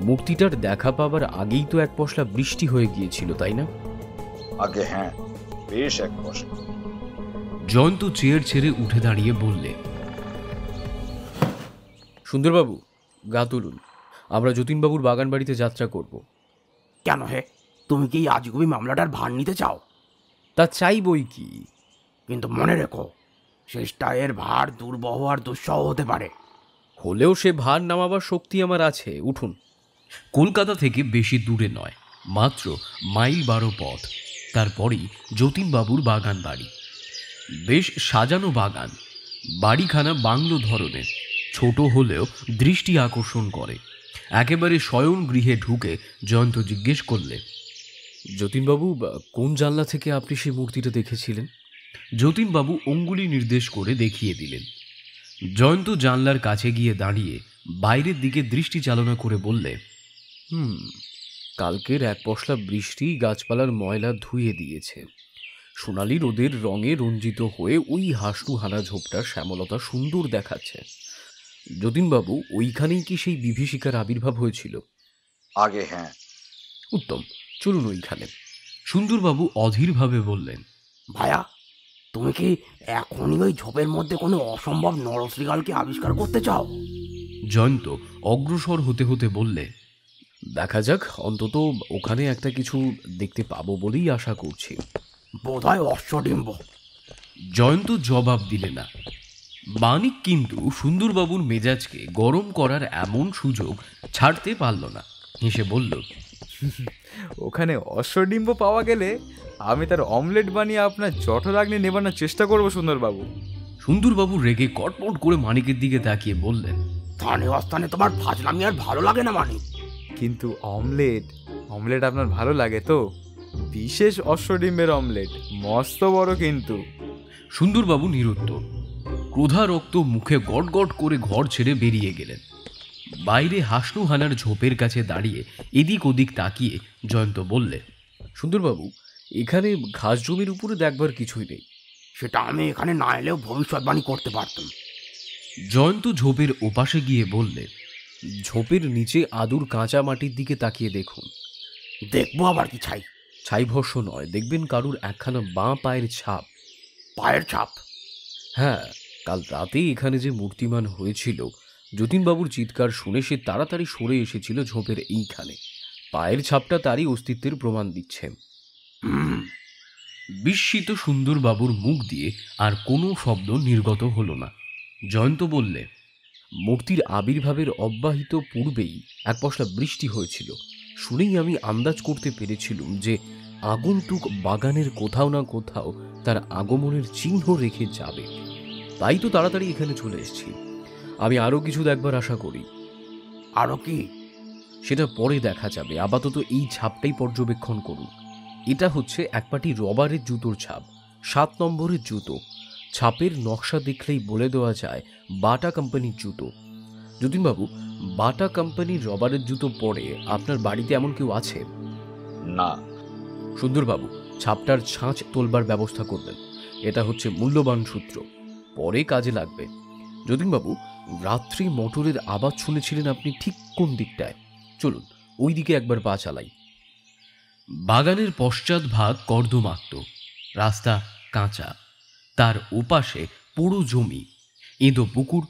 মূর্তিটার দেখা পাবার আগেই তো এক পশলা বৃষ্টি হয়ে গিয়েছিল, তাই না? আগে হ্যাঁ, বেশ এক বছর। জয়ন্ত চেয়ার ছেড়ে উঠে দাঁড়িয়ে বললে, সুন্দরবাবু, গা তুলুন, আমরা যতীনবাবুর বাগান বাড়িতে যাত্রা করব। কেন হে, তুমি কি আজগুবি মামলাটার ভার নিতে চাও? তা চাই বই কি, কিন্তু মনে রেখো, শেষটা এর ভার দুর্বহ আর দুঃসহ হতে পারে। হলেও সে ভার নামাবার শক্তি আমার আছে। উঠুন। কলকাতা থেকে বেশি দূরে নয়, মাত্র মাইল 12 পথ। তারপরেই যতীনবাবুর বাগান বাড়ি। বেশ সাজানো বাগান। বাড়িখানা বাংলো ধরনের, ছোট হলেও দৃষ্টি আকর্ষণ করে। একেবারে শয়ন গৃহে ঢুকে জয়ন্ত জিজ্ঞেস করলে, যতীনবাবু, কোন জানলা থেকে আপনি সেই মূর্তিটা দেখেছিলেন? যতীনবাবু অঙ্গুলি নির্দেশ করে দেখিয়ে দিলেন। জয়ন্ত জানলার কাছে গিয়ে দাঁড়িয়ে বাইরের দিকে দৃষ্টি চালনা করে বললে, কালকের এক পশলা বৃষ্টি গাছপালার ময়লা ধুয়ে দিয়েছে। সোনালি রোদের রঙে রঞ্জিত হয়ে ওই হাসনুহানা ঝোপটার শ্যামলতা সুন্দর দেখাচ্ছে। যতীনবাবু, ওইখানেই কি সেই বিভীষিকার আবির্ভাব হয়েছিল? আগে হ্যাঁ। উত্তম, চলুন ওইখানে। সুন্দরবাবু অধীরভাবে বললেন, ভায়া, তুমি কি এখনই ওই ঝোপের মধ্যে কোনো অসম্ভব নরশ্রীগালকে আবিষ্কার করতে চাও? জয়ন্ত অগ্রসর হতে হতে বললে, দেখা যাক, অন্তত ওখানে একটা কিছু দেখতে পাবো বলেই আশা করছি। বোধহয় অশ্বডিম্ব। জয়ন্ত জবাব দিলে না। মানিক কিন্তু সুন্দরবাবুর মেজাজকে গরম করার এমন সুযোগ ছাড়তে পারল না। হেসে বলল, ওখানে অশ্বডিম্ব পাওয়া গেলে আমি তার অমলেট বানিয়ে আপনার জঠরাগ্নি নেবানোর চেষ্টা করবো সুন্দরবাবু। সুন্দরবাবু রেগে কটমট করে মানিকের দিকে তাকিয়ে বললেন, স্থানে অস্থানে তোমার ফাজলামি আর ভালো লাগে না মানিক। কিন্তু অমলেট আপনার ভালো লাগে তো? বিশেষ অশ্বডিম্বের অমলেট, মস্ত বড় কিন্তু। সুন্দরবাবু নিরুত্তর। ক্রোধারক্ত মুখে গটগট করে ঘর ছেড়ে বেরিয়ে গেলেন। বাইরে হাসনুহানার ঝোপের কাছে দাঁড়িয়ে এদিক ওদিক তাকিয়ে জয়ন্ত বললে, সুন্দরবাবু, এখানে ঘাস জমির উপরে দেখবার কিছুই নেই। সেটা আমি এখানে না এলেও ভবিষ্যৎবাণী করতে পারতাম। জয়ন্ত ঝোপের ওপাশে গিয়ে বললে, ঝোপের নিচে আদুর কাঁচা মাটির দিকে তাকিয়ে দেখুন। দেখবো আবার কি? ছাই ভস্য নয়, দেখবেন কারুর একখানা বাঁ পায়ের ছাপ। পায়ের ছাপ? হ্যাঁ, কাল রাতে এখানে যে মূর্তিমান হয়েছিল, যতীনবাবুর চিৎকার শুনে সে তাড়াতাড়ি সরে এসেছিল ঝোপের এইখানে। পায়ের ছাপটা তারই অস্তিত্বের প্রমাণ দিচ্ছে। বিস্মিত সুন্দরবাবুর মুখ দিয়ে আর কোনো শব্দ নির্গত হল না। জয়ন্ত বললে, মূর্তির আবির্ভাবের অব্যাহিত পূর্বেই এক পশলা বৃষ্টি হয়েছিল। শুনেই আমি আন্দাজ করতে পেরেছিলুম যে আগন্তুক বাগানের কোথাও না কোথাও তার আগমনের চিহ্ন রেখে যাবে। তাই তো তাড়াতাড়ি এখানে চলে এসেছি। আমি আরও কিছু দেখবার আশা করি। আরো কি? সেটা পরে দেখা যাবে, আপাতত এই ছাপটাই পর্যবেক্ষণ করুন। এটা হচ্ছে এক পাটি রবারের জুতোর ছাপ, 7 নম্বরের জুতো। ছাপের নকশা দেখলেই বলে দেওয়া যায় বাটা কোম্পানির জুতো। যতীনবাবু, বাটা কোম্পানির রবারের জুতো পরে আপনার বাড়িতে এমন কেউ আছে? না। সুন্দরবাবু, ছাপটার ছাঁচ তোলবার ব্যবস্থা করবেন। এটা হচ্ছে মূল্যবান সূত্র, পরে কাজে লাগবে। যতীনবাবু, রাত্রি মোটরের আওয়াজ শুনেছিলেন আপনি ঠিক কোন দিকটায়? চলুন ওই দিকে একবার পা চালাই। বাগানের পশ্চাৎ ভাগ কর্দমাক্ত, রাস্তা কাঁচা, তার ওপাশে পুরো জমি, এঁদো পুকুর,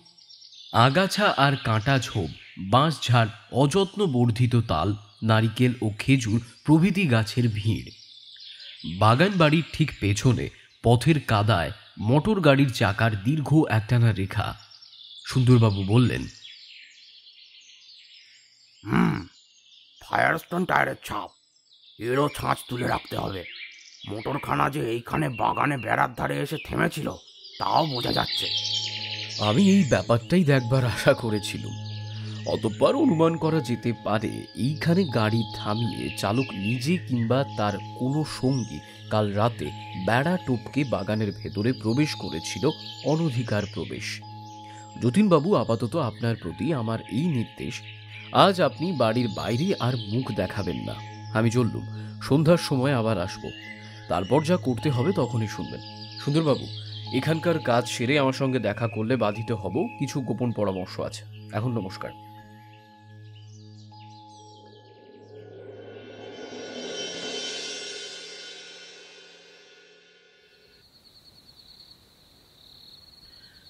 আগাছা আর কাঁটা ঝোপ, বাঁশঝাড়, অযত্ন বর্ধিত তাল, নারিকেল ও খেজুর প্রভৃতি গাছের ভিড়। বাগান বাড়ির ঠিক পেছনে পথের কাদায় মোটর গাড়ির চাকার দীর্ঘ একটানা রেখা। সুন্দরবাবু বললেন, ফায়ারস্টোন টায়ারের ছাপ, এরও ছাঁচ তুলে রাখতে হবে। মোটরখানা যে এইখানে বাগানে বেড়ার ধারে এসে থেমেছিল তাও বোঝা যাচ্ছে। আমি এই ব্যাপারটাই দেখবার আশা করেছিলাম। অতঃপর অনুমান করা যেতে পারে এইখানে গাড়ি থামিয়ে চালক নিজে কিংবা তার কোনো সঙ্গী কাল রাতে বেড়া টপকে বাগানের ভেতরে প্রবেশ করেছিল, অনধিকার প্রবেশ। যতীনবাবু, আপাতত আপনার প্রতি আমার এই নির্দেশ, আজ আপনি বাড়ির বাইরে আর মুখ দেখাবেন না। আমি চললুম, সন্ধ্যার সময় আবার আসব, তারপর যা করতে হবে তখনই শুনবেন। সুন্দরবাবু, এখানকার কাজ সেরে আমার সঙ্গে দেখা করলে বাধিত হব, কিছু গোপন পরামর্শ আছে। এখন নমস্কার।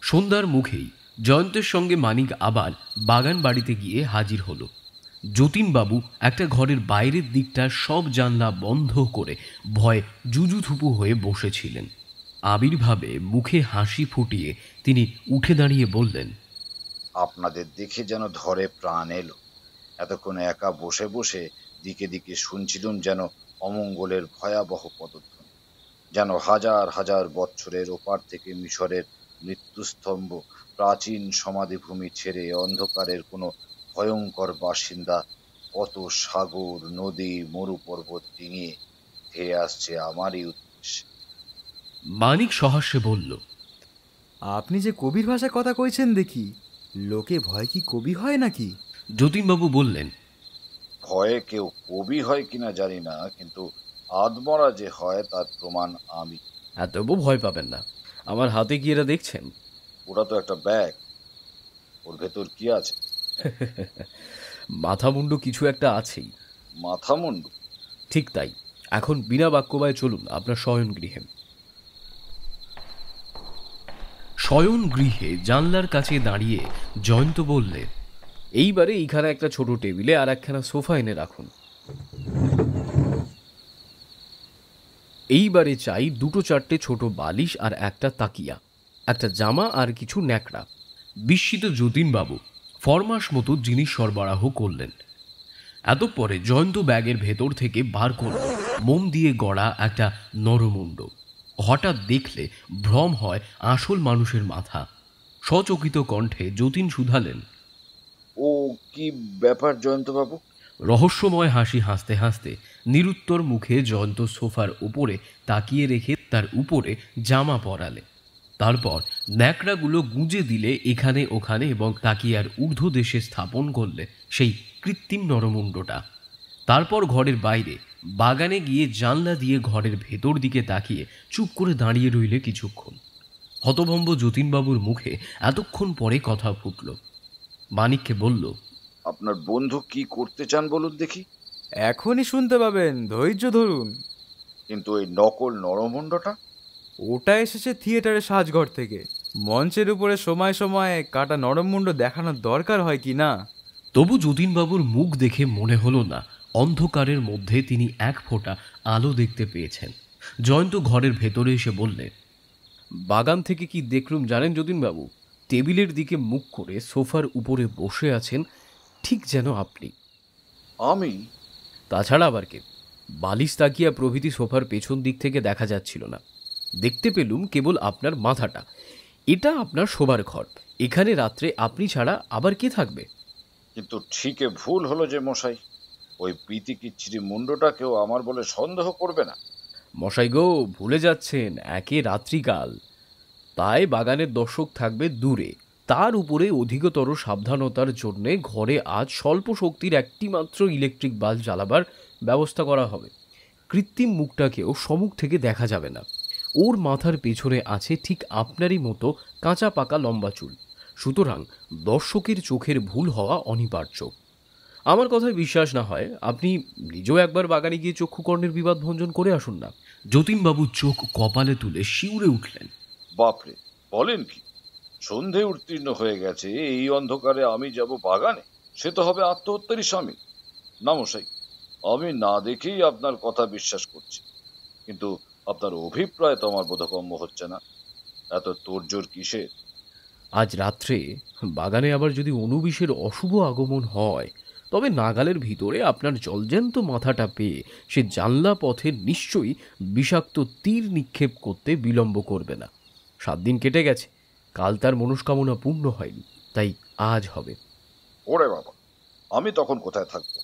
সন্ধ্যার মুখেই জয়ন্তের সঙ্গে মানিক আবার বাগান বাড়িতে গিয়ে হাজির হলো। যতীনবাবু একটা ঘরের বাইরের দিকটা সব জানলা বন্ধ করে ভয়ে জুজুথুপু হয়ে বসেছিলেন। আবির্ভাবে মুখে হাসি ফুটিয়ে তিনি উঠে দাঁড়িয়ে বললেন, আপনাদের দেখে যেন ধরে প্রাণ এলো। এতক্ষণ একা বসে বসে দিকে দিকে শুনছিলুম যেন অমঙ্গলের ভয়াবহ পদধ্বনি, যেন হাজার হাজার বৎসরের ওপার থেকে মিশরের মৃত্যুস্তম্ভ প্রাচীন সমাধিভূমি ছেড়ে অন্ধকারের কোনো ভয়ঙ্কর বাসিন্দা কত সাগর নদী মরু পর্বত ডিঙিয়ে ধেয়ে আসছে আমারই উদ্দেশ্যে। মানিক সহাস্যে বলল, আপনি যে কবির ভাষায় কথা কইছেন দেখি, লোকে ভয় কি কবি হয় নাকি? যতীনবাবু বললেন, ভয়ে কেউ কবি হয় কিনা জানি না, কিন্তু আদমরা যে হয় তার প্রমাণ আমি। এতবু ভয় পাবেন না, আমার হাতে কি এরা দেখছেন? ওরা তো একটা ব্যাগ, ওর ভেতর কি আছে? মাথা মুন্ডু কিছু একটা আছেই। মাথা মুন্ডু? ঠিক তাই। এখন বিনা বাক্যবায় চলুন আপনার শয়ন গৃহে। শয়ন গৃহে জানলার কাছে দাঁড়িয়ে জয়ন্ত বললে, এইবারে এইখানে একটা ছোট টেবিলে আর একখানা সোফা এনে রাখুন। এইবারে চাই 2-4টে ছোট বালিশ আর একটা তাকিয়া, একটা জামা আর কিছু ন্যাকড়া। বিস্মিত যতীনবাবু ফরমাস মতো জিনিস সরবরাহ করলেন। এতপরে জয়ন্ত ব্যাগের ভেতর থেকে বার করল মোম দিয়ে গড়া একটা নরমুণ্ড। হঠাৎ দেখলে ভ্রম হয় আসল মানুষের মাথা। সচকিত কণ্ঠে যতীন শুধালেন, ও কি ব্যাপার জয়ন্তবাবু? রহস্যময় হাসি হাসতে হাসতে নিরুত্তর মুখে জয়ন্ত সোফার উপরে তাকিয়ে রেখে তার উপরে জামা পরালে। তারপর ন্যাকড়াগুলো গুঁজে দিলে এখানে ওখানে এবং তাকিয়ার ঊর্ধ্বদেশে স্থাপন করলে সেই কৃত্রিম নরমুণ্ডটা। তারপর ঘরের বাইরে বাগানে গিয়ে জানলা দিয়ে ঘরের ভেতর দিকে তাকিয়ে চুপ করে দাঁড়িয়ে রইলে কিছুক্ষণ। হতভম্ব যতীনবাবুর মুখে এতক্ষণ পরে কথা ফুটল। মানিককে বলল, আপনার বন্ধু কি করতে চান বলুন দেখি। এখনই শুনতে পাবেন, ধৈর্য ধরুন। কিন্তু ওই নকল নরমুণ্ডটা? ওটা এসেছে থিয়েটারের সাজঘর থেকে। মঞ্চের উপরে সময় সময় কাটা নরমমুণ্ড দেখানোর দরকার হয় কি না? তবু যতীনবাবুর মুখ দেখে মনে হলো না অন্ধকারের মধ্যে তিনি এক ফোঁটা আলো দেখতে পেয়েছেন। জয়ন্ত ঘরের ভেতরে এসে বললে, বাগান থেকে কি দেখলুম জানেন যতীনবাবু? টেবিলের দিকে মুখ করে সোফার উপরে বসে আছেন, ঠিক যেন আপনি। আমি? তাছাড়া আবার কে? বালিশ তাকিয়া প্রভৃতি সোফার পেছন দিক থেকে দেখা যাচ্ছিল না। দেখতে পেলুম কেবল আপনার মাথাটা। এটা আপনার শোবার ঘর, এখানে রাত্রে আপনি ছাড়া আবার কে থাকবে? কিন্তু ঠিকই ভুল হলো যে মশাই। ওই প্রীতি কিচ্ছিরি মুন্ডটাকেও আমার বলে সন্দেহ করবে না। মশাই গো, ভুলে যাচ্ছেন একে রাত্রিকাল, তাই বাগানের দর্শক থাকবে দূরে। তার উপরে অধিকতর সাবধানতার জন্যে ঘরে আজ স্বল্প শক্তির একটি মাত্র ইলেকট্রিক বাল্ব জ্বালাবার ব্যবস্থা করা হবে। কৃত্রিম মুখটাকেও সম্মুখ থেকে দেখা যাবে না। ওর মাথার পেছনে আছে ঠিক আপনারই মতো কাঁচা পাকা লম্বা চুল, সুতরাং দর্শকের চোখের ভুল হওয়া অনিবার্য। আমার কথায় বিশ্বাস না হয় আপনি নিজেও একবার বাগানে গিয়ে চক্ষুকর্ণের বিবাদ ভঞ্জন করে আসুন না। যতীনবাবু চোখ কপালে তুলে শিউরে উঠলেন। বাপরে, বলেন কি? সন্ধে উত্তীর্ণ হয়ে গেছে, এই অন্ধকারে আমি যাব বাগানে? সে তো হবে আত্মহত্যারই স্বামী। না মশাই, আমি না দেখেই আপনার কথা বিশ্বাস করছি, কিন্তু আপনার অভিপ্রায় তো আমার বোধগম্য হচ্ছে না। এত তোড়জোড় কিসের? আজ রাত্রে বাগানে আবার যদি অনুবিশের অশুভ আগমন হয়, তবে নাগালের ভিতরে আপনার জলজ্যান্ত মাথাটা পেয়ে সে জানলা পথে নিশ্চয়ই বিষাক্ত তীর নিক্ষেপ করতে বিলম্ব করবে না। 7 দিন কেটে গেছে, কাল তার মনস্কামনা পূর্ণ হয়নি, তাই আজ হবে। ওরে বাবা, আমি তখন কোথায় থাকবো?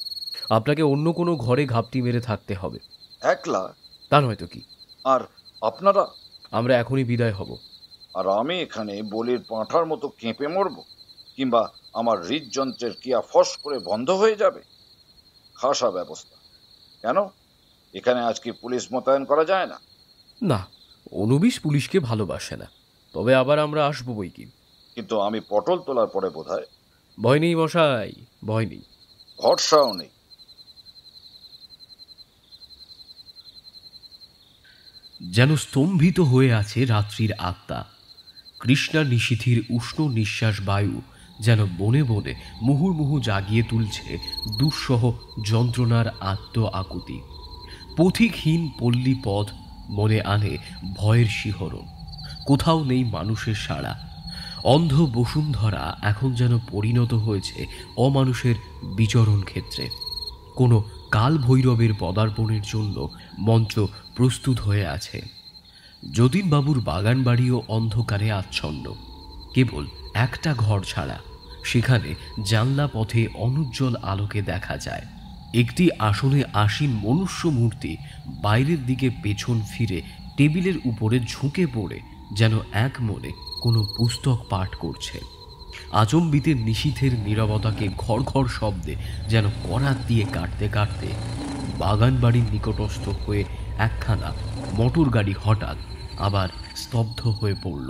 আপনাকে অন্য কোনো ঘরে ঘাপটি মেরে থাকতে হবে। একলা? তা নয়তো কি? আর আপনারা? আমরা এখনই বিদায় হব। আর আমি এখানে বলির পাঁঠার মতো কেঁপে মরব? কিংবা আমার হৃদযন্ত্রের ক্রিয়া ফস করে বন্ধ হয়ে যাবে? খাসা ব্যবস্থা। কেন, এখানে আজকে পুলিশ মোতায়েন করা যায় না? না, অনুবিশ পুলিশকে ভালোবাসে না, তবে আবার আমরা আসবো বই কি। কিন্তু আমি পটল তোলার পরে বোধহয়। ভয় নেই মশাই, ভয় নেই। ভরসাও নেই। যেন স্তম্ভিত হয়ে আছে রাত্রির আত্মা। কৃষ্ণা নিশীথির উষ্ণ নিঃশ্বাস বায়ু যেন বনে বনে মুহুর্মুহু জাগিয়ে তুলছে দুঃসহ যন্ত্রণার আত্ম আকুতি। পথিকহীন পল্লী পথ মনে আনে ভয়ের শিহরণ। কোথাও নেই মানুষের সাড়া। অন্ধ বসুন্ধরা এখন যেন পরিণত হয়েছে অমানুষের বিচরণ ক্ষেত্রে। কোনো কাল ভৈরবের পদার্পণের জন্য মঞ্চ প্রস্তুত হয়ে আছে। যতীনবাবুর বাগান বাড়িও অন্ধকারে আচ্ছন্ন। কেবল একটা ঘর ছাড়া, সেখানে জানলা পথে অনুজ্জ্বল আলোকে দেখা যায় একটি আসনে আসীন মনুষ্য মূর্তি বাইরের দিকে পেছন ফিরে টেবিলের উপরে ঝুঁকে পড়ে যেন এক মনে কোনো পুস্তক পাঠ করছে। আচম্বিতের নিশীথের নীরবতাকে ঘড়ঘড় শব্দে যেন করাত দিয়ে কাটতে কাটতে বাগান বাড়ির নিকটস্থ হয়ে একখানা মোটর গাড়ি হঠাৎ আবার স্তব্ধ হয়ে পড়ল।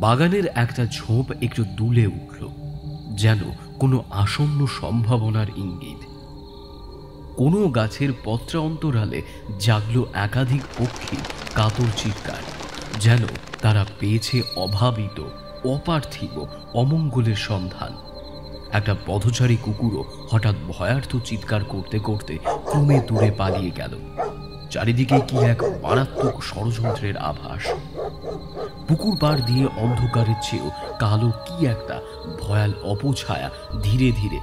বাগানের একটা ঝোপ একটু দুলে উঠল, যেন কোনো আসন্ন সম্ভাবনার ইঙ্গিত। কোনো গাছের পত্রা অন্তরালে জাগল একাধিক পক্ষীর কাতর চিৎকার, যেন তারা পেয়েছে অভাবিত অপার্থিব অমঙ্গলের সন্ধান। একটা পথচারী কুকুরও হঠাৎ ভয়ার্থ চিৎকার করতে করতে ক্রমে দূরে পালিয়ে গেল। চারিদিকে কি এক মারাত্মক ষড়যন্ত্রের আভাস। পুকুর পাড় দিয়ে অন্ধকারের চেয়েও কালো কি একটা ভয়াল অপছায়া ধীরে ধীরে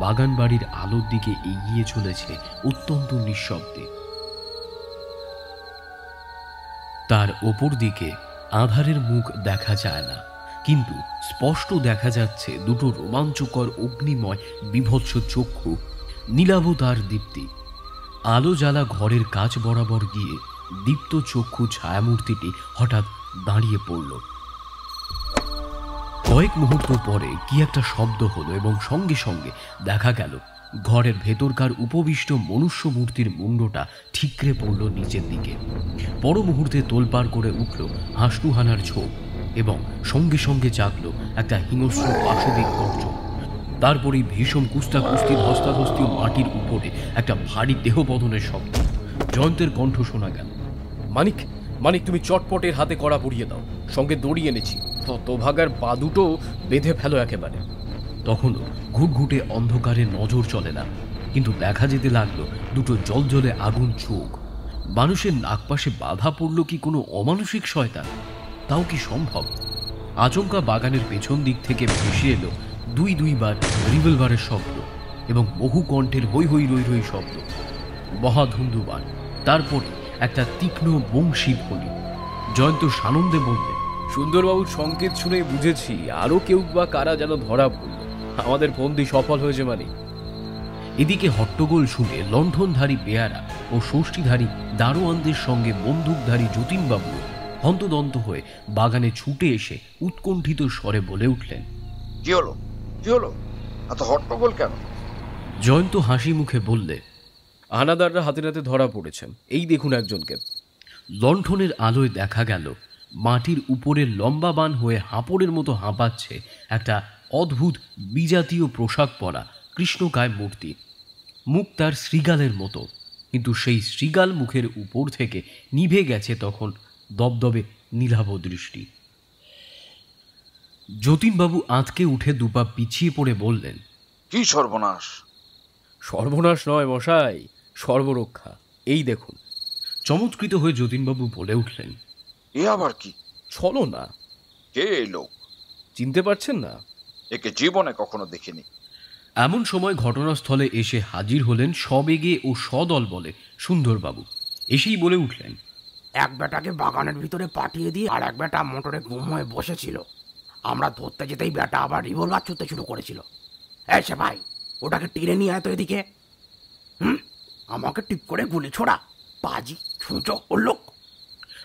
বাগান বাড়ির আলোর দিকে এগিয়ে চলেছে অত্যন্ত নিঃশব্দে। তার ওপর দিকে আঁধারের মুখ দেখা যায় না, কিন্তু স্পষ্ট দেখা যাচ্ছে দুটো রোমাঞ্চকর অগ্নিময় বিভৎস চক্ষু, নীলাভ তার দীপ্তি। আলো জ্বালা ঘরের কাছ বরাবর গিয়ে দীপ্ত চক্ষু ছায়ামূর্তিটি হঠাৎ দাঁড়িয়ে পড়ল। কয়েক মুহূর্ত পরে কি একটা শব্দ হলো এবং সঙ্গে সঙ্গে দেখা গেল ঘরের ভেতরকার উপবিষ্ট মনুষ্য মূর্তির মুন্ডটা ঠিকরে পড়ল নিচের দিকে। পর মুহূর্তে তোলপাড় করে উঠল হাসনুহানার ঝোঁক এবং সঙ্গে সঙ্গে জাগল একটা হিংস্র পাশবিক গর্জন। তারপরেই ভীষণ কুস্তাকুস্তি ধস্তাধস্তি মাটির উপরে একটা ভারী দেহবদনের শব্দ। জয়ন্তের কণ্ঠ শোনা গেল, মানিক, মানিক, তুমি চটপটের হাতে কড়া পরিয়ে দাও, সঙ্গে দড়ি এনেছি, তোভাগার পা দুটো বেঁধে ফেলো একেবারে। তখনও ঘুটঘুটে অন্ধকারে নজর চলে না, কিন্তু দেখা যেতে লাগলো দুটো জলজলে আগুন চোখ। মানুষের নাকপাশে বাধা পড়ল কি কোনো অমানসিক শয়তান? তাও কি সম্ভব? আচমকা বাগানের পেছন দিক থেকে ভেসে এলো দুইবার রিভলভারের শব্দ এবং বহু কণ্ঠের হৈ হৈ রই রই শব্দ। মহাধুন্ধুবার, তারপরে একটা তীক্ষ্ণ বংশী ধ্বনি। জয়ন্ত সানন্দে বললেন, সুন্দরবাবুর সংকেত শুনে বুঝেছি আরও কেউ বা কারা যেন ধরা পড়ল। আমাদের বন্দি সফল হয়েছে মানে। এদিকে হট্টগোল শুনে লণ্ঠনধারী বেয়ারা ও ষষ্ঠীধারী দারোয়ানদের সঙ্গে বন্দুকধারী যতীনবাবু হন্তদন্ত হয়ে বাগানে ছুটে এসে উৎকণ্ঠিত স্বরে বলে উঠলেন, কি হলো, কি হলো, এত হট্টগোল কেন? জয়ন্ত হাসি মুখে বললে, হানাদাররা হাতে নাতে ধরা পড়েছেন, এই দেখুন একজনকে। লণ্ঠনের আলোয় দেখা গেল মাটির উপরে লম্বা বান হয়ে হাঁপড়ের মতো হাঁপাচ্ছে একটা অদ্ভুত বিজাতীয় পোশাক পরা কৃষ্ণকায় মূর্তি। মুখ তার শৃগালের মতো, কিন্তু সেই শৃগাল মুখের উপর থেকে নিভে গেছে তখন দবদবে নীলাভ দৃষ্টি। যতীনবাবু আঁতকে উঠে দুপা পিছিয়ে পড়ে বললেন, কি সর্বনাশ! সর্বনাশ নয় মশাই, সর্বরক্ষা, এই দেখুন। চমৎকৃত হয়ে যতীনবাবু বলে উঠলেন, এ আবার কি? চলো না। কে এই লোক? চিনতে পারছেন না? একে জীবনে কখনো দেখিনি। এমন সময় ঘটনাস্থলে এসে হাজির হলেন সবেগে ও সদল বলে সুন্দরবাবু। এসেই বলে উঠলেন, এক বেটাকে বাগানের ভিতরে পাঠিয়ে দিয়ে আর এক বেটা মোটরে গুম হয়ে বসেছিল। আমরা ধরতে যেতেই বেটা আবার রিভলভার ছুটতে শুরু করেছিল। এসে ভাই, ওটাকে টেনে নিয়ে আয় তো এদিকে। আমাকে টিপ করে গুলি ছোড়া, বাজি ছুঁচো ও লোক।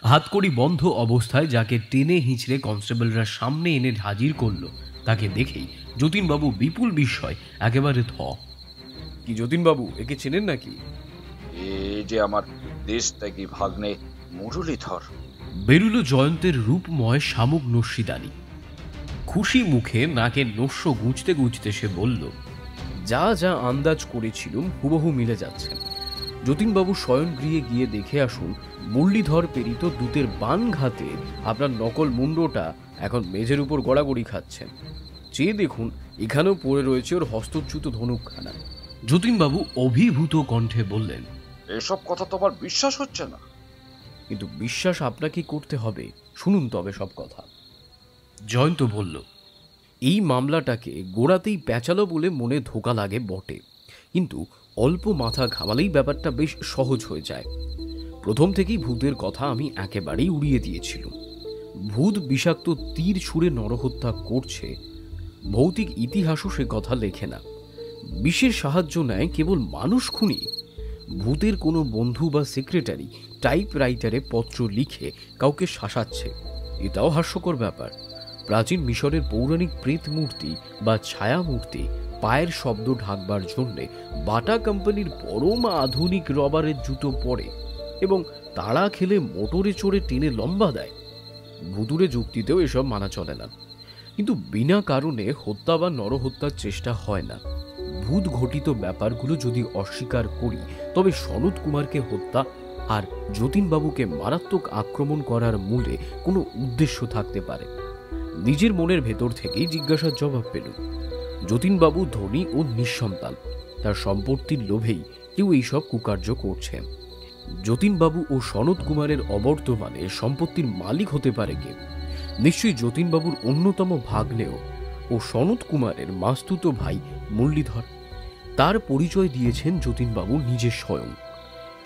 হাতকড়ি বন্ধ অবস্থায় যাকে টেনে হিঁচড়ে কনস্টেবলরা সামনে এনে হাজির করল, তাকে দেখেই যতীনবাবু বিপুল বিস্ময় একেবারে থ। কি যতীনবাবু, একে চেনেন নাকি? এ যে আমার দেশত্যাগী ভাগ্নে মুরলীধর। বেরুল জয়ন্তের রূপময় শামুক নস্যিদানি। খুশি মুখে নাকে নস্য গুঁজতে গুঁজতে সে বলল, যা যা আন্দাজ করেছিলুম হুবহু মিলে যাচ্ছেন। যতীনবাবু শয়ন গৃহে গিয়ে দেখে আসুন, মুরলীধর প্রেরিত দূতের বান ঘাতে আপনার নকল মুন্ডটা এখন মেঝের উপর গড়াগড়ি খাচ্ছেন। চেয়ে দেখুন, এখানেও পড়ে রয়েছে ওর হস্তচ্যুত ধনুকখানা। যতীনবাবু অভিভূত কণ্ঠে বললেন, এসব কথা তো আমার বিশ্বাস হচ্ছে না। কিন্তু বিশ্বাস আপনাকে করতে হবে, শুনুন তবে সব কথা। জয়ন্ত বলল, এই মামলাটাকে গোড়াতেই প্যাঁচালো বলে মনে ধোকা লাগে বটে, কিন্তু অল্প মাথা ঘামালেই ব্যাপারটা বেশ সহজ হয়ে যায়। প্রথম থেকেই ভূতের কথা আমি একেবারেই উড়িয়ে দিয়েছিলাম। ভূত বিষাক্ত তীর ছুঁড়ে নরহত্যা করছে, ভৌতিক ইতিহাসও সে কথা লেখে না। বিশেষ সাহায্য নেয় কেবল মানুষ খুনি। ভূতের কোনো বন্ধু বা সেক্রেটারি টাইপরাইটারে পত্র লিখে কাউকে শাসাচ্ছে, এটাও হাস্যকর ব্যাপার। প্রাচীন মিশরের পৌরাণিক প্রেত মূর্তি বা ছায়া মূর্তি পায়ের শব্দ ঢাকবার জন্যে বাটা কোম্পানির পরম আধুনিক রবারের জুতো পরে এবং তাড়া খেলে মোটরে চড়ে টেনে লম্বা দেয়। ভুতুরে যুক্তিতেও এসব মানা চলে না, কিন্তু বিনা কারণে হত্যা বা নরহত্যার চেষ্টা হয় না। ভূত ঘটিত ব্যাপারগুলো যদি অস্বীকার করি, তবে সনৎ কুমারকে হত্যা আর যতীনবাবুকে মারাত্মক আক্রমণ করার মূলে কোনো উদ্দেশ্য থাকতে পারে। নিজের মনের ভেতর থেকেই জিজ্ঞাসার জবাব পেল। যতীনবাবু ধনী ও নিঃসন্তান, তার সম্পত্তির লোভেই কেউ এইসব কুকার্য করছে। যতীনবাবু ও সনৎ কুমারের অবর্তমানে সম্পত্তির মালিক হতে পারে কে? নিশ্চয়ই যতীনবাবুর অন্যতম ভাগ্নেয় ও সনৎ কুমারের মাস্তুত ভাই মুরলীধর। তার পরিচয় দিয়েছেন যতীনবাবু নিজে স্বয়ং।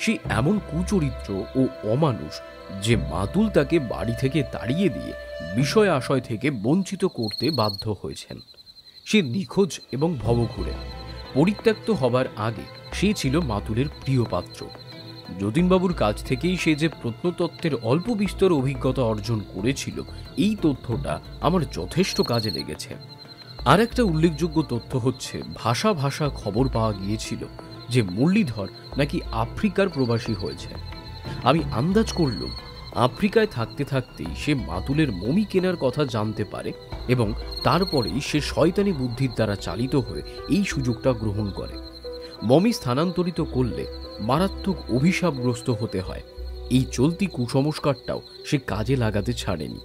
সে এমন কুচরিত্র ও অমানুষ যে মাতুল তাকে বাড়ি থেকে তাড়িয়ে দিয়ে বিষয় আশয় থেকে বঞ্চিত করতে বাধ্য হয়েছেন। সে নিখোঁজ এবং ভবঘুরে। পরিত্যক্ত হবার আগে সে ছিল মাতুলের প্রিয় পাত্র। যতীনবাবুর কাছ থেকেই সে যে প্রত্নতত্ত্বের অল্প বিস্তর অভিজ্ঞতা অর্জন করেছিল, এই তথ্যটা আমার যথেষ্ট কাজে লেগেছে। আর একটা উল্লেখযোগ্য তথ্য হচ্ছে, ভাষা ভাষা খবর পাওয়া গিয়েছিল যে মুরলীধর নাকি আফ্রিকার প্রবাসী হয়েছে। আমি আন্দাজ করলাম আফ্রিকায় থাকতে থাকতেই সে মাতুলের মমি কেনার কথা জানতে পারে এবং তারপরেই সে শয়তানি বুদ্ধির দ্বারা চালিত হয়ে এই সুযোগটা গ্রহণ করে। মমি স্থানান্তরিত করলে মারাত্মক অভিশাপগ্রস্ত হতে হয়। এই চলতি কুসংস্কারটাও সে কাজে লাগাতে ছাড়েনি।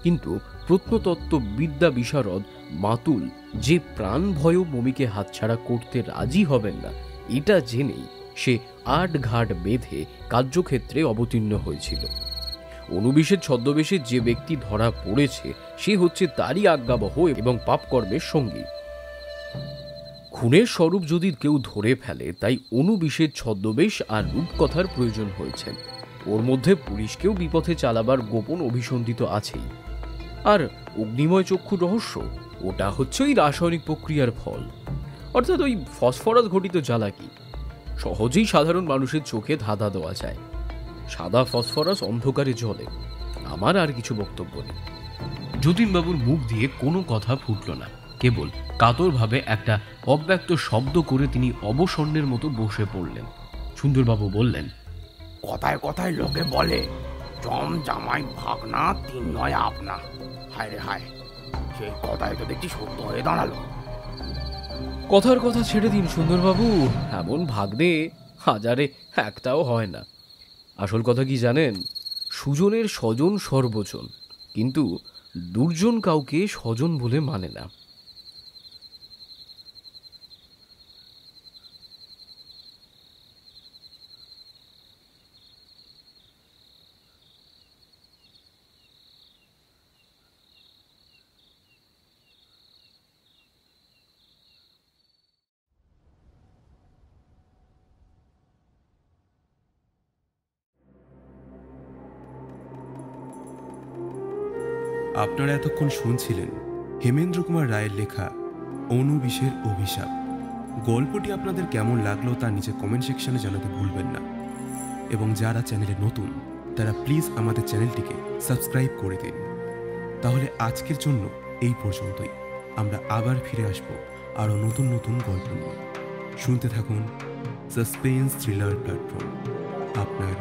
কিন্তু প্রত্নতত্ত্ব বিদ্যা বিশারদ মাতুল যে প্রাণ ভয় মমিকে হাতছাড়া করতে রাজি হবেন না, এটা জেনেই সে আট ঘাট বেঁধে কার্যক্ষেত্রে অবতীর্ণ হয়েছিল। অনুবিশের ছদ্মবেশে যে ব্যক্তি ধরা পড়েছে সে হচ্ছে তারই আজ্ঞাবহ এবং পাপকর্মের সঙ্গী। খুনের স্বরূপ যদি কেউ ধরে ফেলে, তাই অনুবিশের ছদ্মবেশ আর রূপকথার প্রয়োজন হয়েছে। ওর মধ্যে পুলিশকেও বিপথে চালাবার গোপন অভিসন্ধিত আছেই। আর অগ্নিময় চক্ষু রহস্য, ওটা হচ্ছে ওই রাসায়নিক প্রক্রিয়ার ফল। অর্থাৎ ওই ফসফরাস ঘটিত জ্বালাকি সহজেই সাধারণ মানুষের চোখে ধাঁধা দেওয়া যায়। সাদা ফসফরাস অন্ধকারে জ্বলে। আমার আর কিছু বক্তব্য নেই। যতীনবাবুর মুখ দিয়ে কোনো কথা ফুটল না, কেবল কাতরভাবে একটা অব্যক্ত শব্দ করে তিনি অবসন্নের মতো বসে পড়লেন। সুন্দরবাবু বললেন, কথায় কথায় লোকে বলে জম জামাই ভাগনা তিন নয় আপনা। হায় রে হায়, সেই কথায় তো দেখছি সত্য হয়ে দাঁড়ালো। কথার কথা ছেড়ে দিন সুন্দরবাবু, এমন ভাগ্নে হাজারে একটাও হয় না। আসল কথা কি জানেন, সুজনের স্বজন সর্বজন, কিন্তু দুর্জন কাউকে স্বজন বলে মানে না। আপনারা এতক্ষণ শুনছিলেন হেমেন্দ্র কুমার রায়ের লেখা অনুবিষের অভিশাপ। গল্পটি আপনাদের কেমন লাগলো তা নিচে কমেন্ট সেকশনে জানাতে ভুলবেন না, এবং যারা চ্যানেলে নতুন তারা প্লিজ আমাদের চ্যানেলটিকে সাবস্ক্রাইব করে দিন। তাহলে আজকের জন্য এই পর্যন্তই। আমরা আবার ফিরে আসবো আরও নতুন নতুন গল্প নিয়ে। শুনতে থাকুন সাসপেন্স থ্রিলার প্ল্যাটফর্ম, আপনার